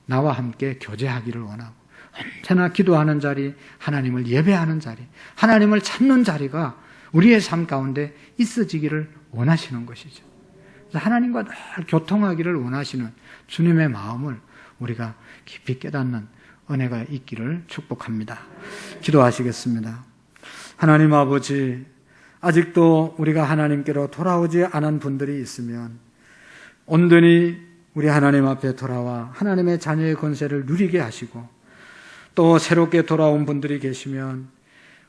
[SPEAKER 3] 나와 함께 교제하기를 원하고 언제나 기도하는 자리, 하나님을 예배하는 자리, 하나님을 찾는 자리가 우리의 삶 가운데 있어지기를 원하시는 것이죠. 그래서 하나님과 늘 교통하기를 원하시는 주님의 마음을 우리가 깊이 깨닫는 은혜가 있기를 축복합니다. 기도하시겠습니다. 하나님 아버지, 아직도 우리가 하나님께로 돌아오지 않은 분들이 있으면 온전히 우리 하나님 앞에 돌아와 하나님의 자녀의 권세를 누리게 하시고, 또 새롭게 돌아온 분들이 계시면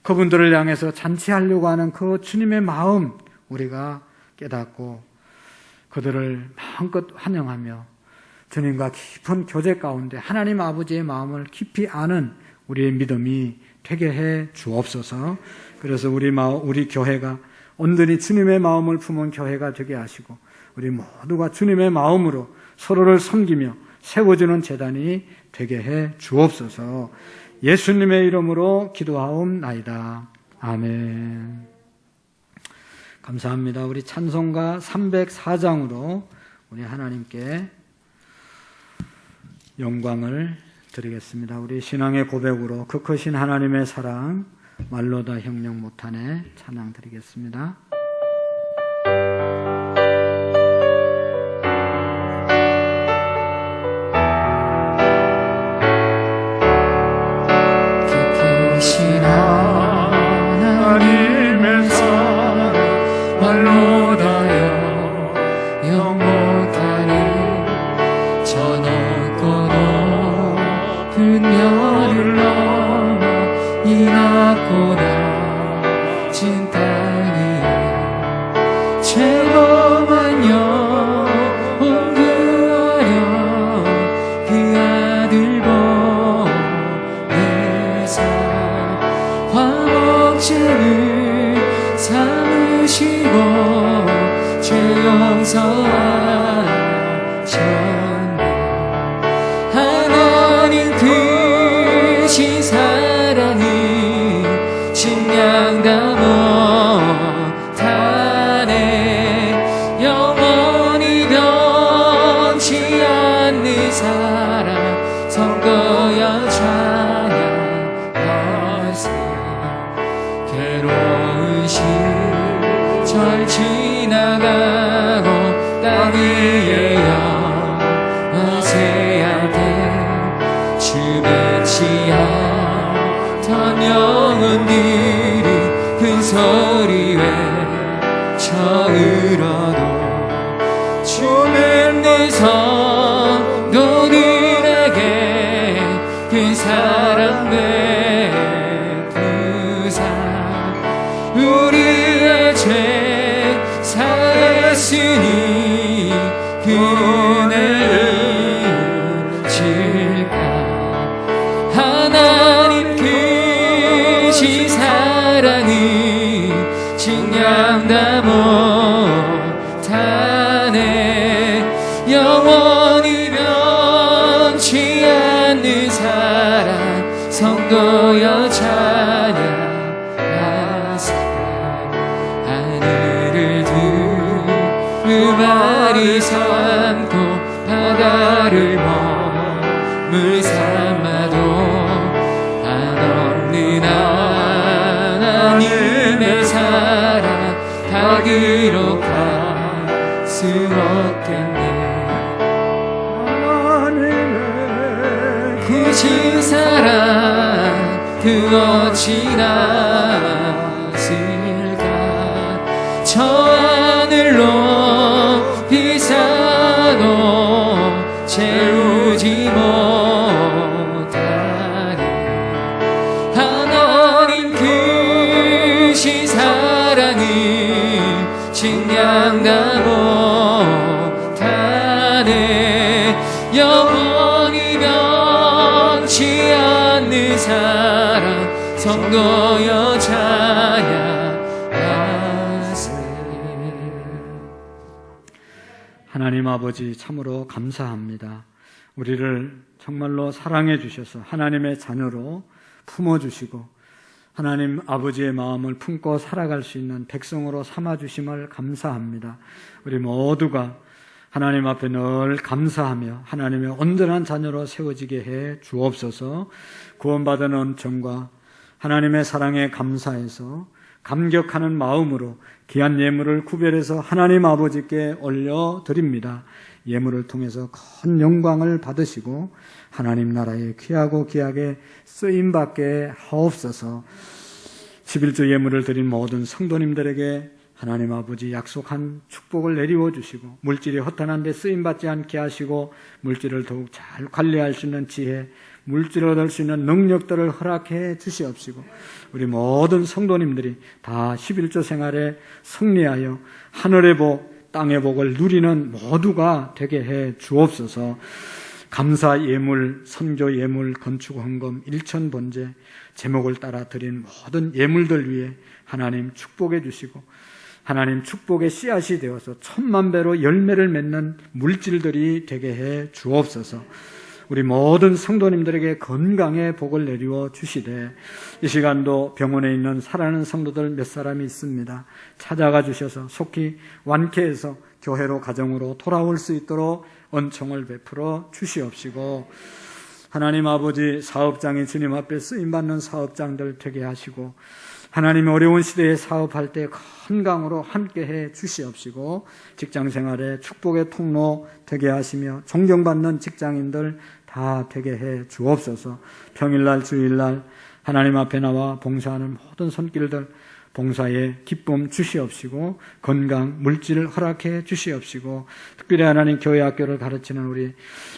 [SPEAKER 3] 그분들을 향해서 잔치하려고 하는 그 주님의 마음 우리가 깨닫고 그들을 마음껏 환영하며 주님과 깊은 교제 가운데 하나님 아버지의 마음을 깊이 아는 우리의 믿음이 되게 해 주옵소서. 그래서 우리 교회가 온전히 주님의 마음을 품은 교회가 되게 하시고 우리 모두가 주님의 마음으로 서로를 섬기며 세워주는 제단이 되게 해 주옵소서. 예수님의 이름으로 기도하옵나이다. 아멘. 감사합니다. 우리 찬송가 304장으로 우리 하나님께 영광을 드리겠습니다. 우리 신앙의 고백으로 그 크신 하나님의 사랑 말로 다 형용 못하네 찬양 드리겠습니다.
[SPEAKER 1] 하나님의 사랑 말로 다여 영 못하니 저 높고 높은 별을 넘어 이 낮고 낮은 땅 위에 최고만 영원 구하여 그 아들 보내사 화목제를 삼으시고 죄 용서하셨네. 하나님 크신 사랑이 증량다 못하네. 영원히 변치 않는 사랑 선거여 찬양하세. 괴로운 시절 지나가고 땅 위에 영원세야 돼. 주 맺지 않던 영혼들이 큰 소리 외쳐 울어도 주 맺는 성도들에게 그 사랑 우리의 죄 사했으니 그 은혜를 질까. 하나님 크신 사랑이 증량다 못하네. 영원히 변치 않는 사랑 성도여 찬양. 말이 삼고 바다를 머물 삼아도 한없는 하나님의 사랑 다 기록할 수 없겠네. 하나님의 크신 사랑 그 어찌 나실까. 저 하늘로 비싸도 채우지 못하리. 하나님 크신 사랑이 증량다 못하네. 영원히 변치 않는 사랑 성도여 찬양하세.
[SPEAKER 3] 하나님 아버지 참으로 감사합니다. 우리를 정말로 사랑해 주셔서 하나님의 자녀로 품어주시고
[SPEAKER 1] 하나님 아버지의 마음을 품고 살아갈 수 있는 백성으로 삼아주심을 감사합니다. 우리 모두가 하나님 앞에 늘 감사하며 하나님의 온전한 자녀로 세워지게 해 주옵소서. 구원받은 은총과 하나님의 사랑에 감사해서 감격하는 마음으로 귀한 예물을 구별해서 하나님 아버지께 올려드립니다. 예물을 통해서 큰 영광을 받으시고 하나님 나라에 귀하고 귀하게 쓰임받게 하옵소서. 11조 예물을 드린 모든 성도님들에게 하나님 아버지 약속한 축복을 내리워 주시고 물질이 허탄한 데 쓰임받지 않게 하시고 물질을 더욱 잘 관리할 수 있는 지혜, 물질을 얻을 수 있는 능력들을 허락해 주시옵시고 우리 모든 성도님들이 다 11조 생활에 승리하여 하늘의 복, 땅의 복을 누리는 모두가 되게 해 주옵소서. 감사 예물, 선교 예물, 건축 헌금, 일천 번제 제목을 따라 드린 모든 예물들 위에 하나님 축복해 주시고 하나님 축복의 씨앗이 되어서 천만 배로 열매를 맺는 물질들이 되게 해 주옵소서. 우리 모든 성도님들에게 건강의 복을 내리워 주시되 이 시간도 병원에 있는 살아있는 성도들 몇 사람이 있습니다. 찾아가 주셔서 속히 완쾌해서 교회로 가정으로 돌아올 수 있도록 은총을 베풀어 주시옵시고 하나님 아버지 사업장이 주님 앞에 쓰임받는 사업장들 되게 하시고 하나님의 어려운 시대에 사업할 때 건강으로 함께해 주시옵시고 직장생활에 축복의 통로 되게 하시며 존경받는 직장인들 다 되게 해 주옵소서. 평일날 주일날 하나님 앞에 나와 봉사하는 모든 손길들 봉사에 기쁨 주시옵시고 건강, 물질을 허락해 주시옵시고 특별히 하나님 교회 학교를 가르치는 우리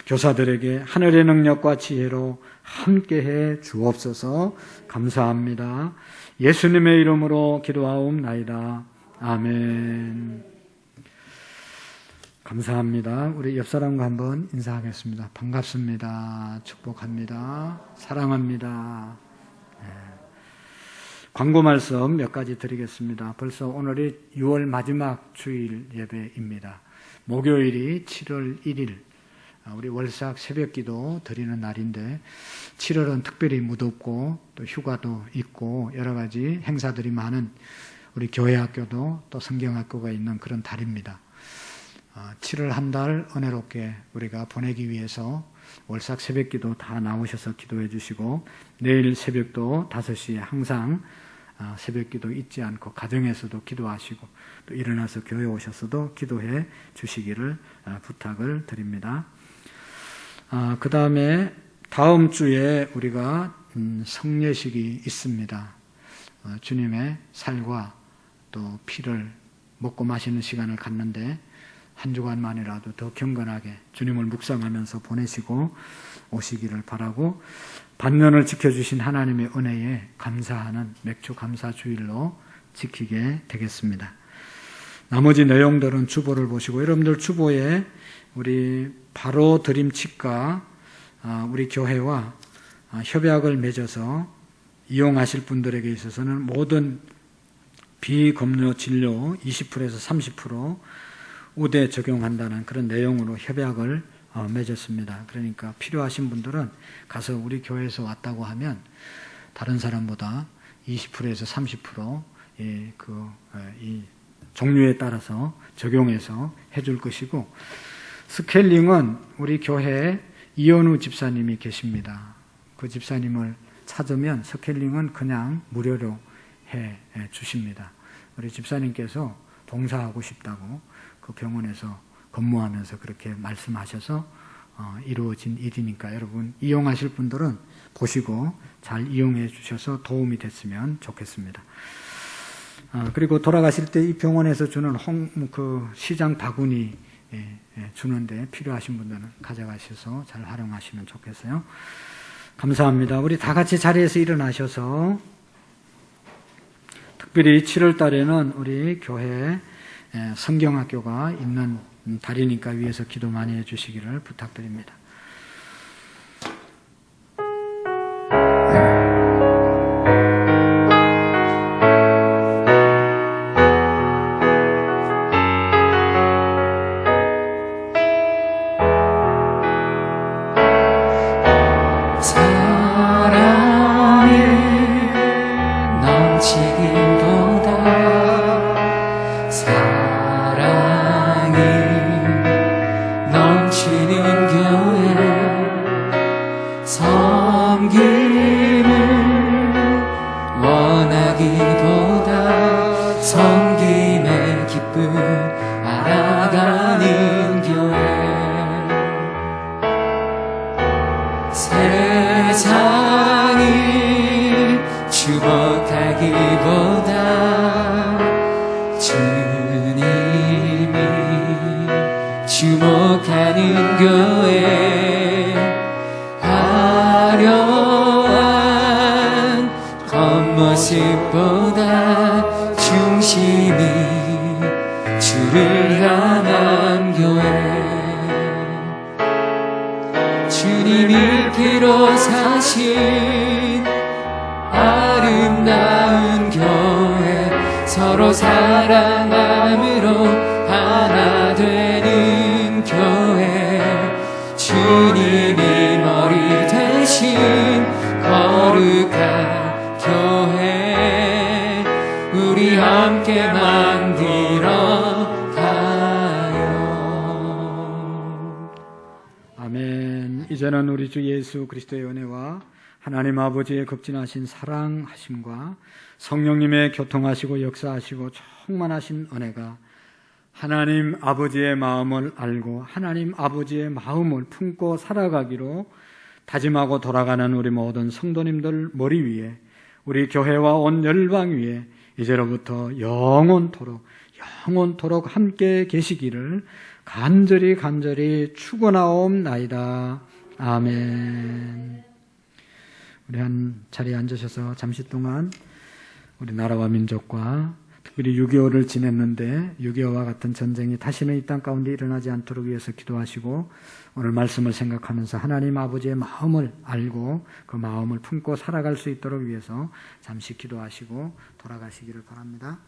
[SPEAKER 1] 교사들에게 하늘의 능력과 지혜로 함께해 주옵소서. 감사합니다. 예수님의 이름으로 기도하옵나이다. 아멘. 감사합니다. 우리 옆 사람과 한번 인사하겠습니다. 반갑습니다. 축복합니다. 사랑합니다. 네. 광고 말씀 몇 가지 드리겠습니다. 벌써 오늘이 6월 마지막 주일 예배입니다. 목요일이 7월 1일 우리 월삭 새벽기도 드리는 날인데 7월은 특별히 무덥고 또 휴가도 있고 여러 가지 행사들이 많은 우리 교회학교도 또 성경학교가 있는 그런 달입니다. 7월 한 달 은혜롭게 우리가 보내기 위해서 월삭 새벽기도 다 나오셔서 기도해 주시고 내일 새벽도 5시에 항상 새벽기도 잊지 않고 가정에서도 기도하시고 또 일어나서 교회 오셔서도 기도해 주시기를 부탁을 드립니다. 그 다음에 다음 주에 우리가 성례식이 있습니다. 주님의 살과 또 피를 먹고 마시는 시간을 갖는데 한 주간만이라도 더 경건하게 주님을 묵상하면서 보내시고 오시기를 바라고 반년을 지켜주신 하나님의 은혜에 감사하는 맥주 감사 주일로 지키게 되겠습니다. 나머지 내용들은 주보를 보시고 여러분들 주보에 우리 바로 드림칙과 우리 교회와 협약을 맺어서 이용하실 분들에게 있어서는 모든 비검료 진료 20%에서 30% 우대 적용한다는 그런 내용으로 협약을 맺었습니다. 그러니까 필요하신 분들은 가서 우리 교회에서 왔다고 하면 다른 사람보다 20%에서 30% 이 종류에 따라서 적용해서 해줄 것이고 스케일링은 우리 교회에 이현우 집사님이 계십니다. 그 집사님을 찾으면 스케일링은 그냥 무료로 해 주십니다. 우리 집사님께서 봉사하고 싶다고 그 병원에서 근무하면서 그렇게 말씀하셔서 이루어진 일이니까 여러분 이용하실 분들은 보시고 잘 이용해 주셔서 도움이 됐으면 좋겠습니다. 그리고 돌아가실 때 이 병원에서 주는 시장 바구니 주는데 필요하신 분들은 가져가셔서 잘 활용하시면 좋겠어요. 감사합니다. 우리 다 같이 자리에서 일어나셔서 특별히 7월 달에는 우리 교회 성경학교가 있는 달이니까 위에서 기도 많이 해주시기를 부탁드립니다.
[SPEAKER 2] 섬김의 기쁨 알아가는 교회. 세상이 주목하기보다 주님이 주목하는 교회. 화려한 겉모습보다 중심이 주를 향한 교회. 주님이 피로 사신 아름다운 교회. 서로 사랑함으로 하나 되는 교회. 주님이 머리 대신 거룩한 교회. 우리 함께 만들어 가요.
[SPEAKER 3] 아멘. 이제는 우리 주 예수 그리스도의 은혜와 하나님 아버지의 극진하신 사랑하심과 성령님의 교통하시고 역사하시고 충만하신 은혜가 하나님 아버지의 마음을 알고 하나님 아버지의 마음을 품고 살아가기로 다짐하고 돌아가는 우리 모든 성도님들 머리 위에, 우리 교회와 온 열방 위에 이제로부터 영원토록 함께 계시기를 간절히 축원하옵나이다. 아멘. 우리 한 자리에 앉으셔서 잠시 동안 우리 나라와 민족과 특별히 6.25를 지냈는데 6.25와 같은 전쟁이 다시는 이 땅 가운데 일어나지 않도록 위해서 기도하시고 오늘 말씀을 생각하면서 하나님 아버지의 마음을 알고 그 마음을 품고 살아갈 수 있도록 위해서 잠시 기도하시고 돌아가시기를 바랍니다.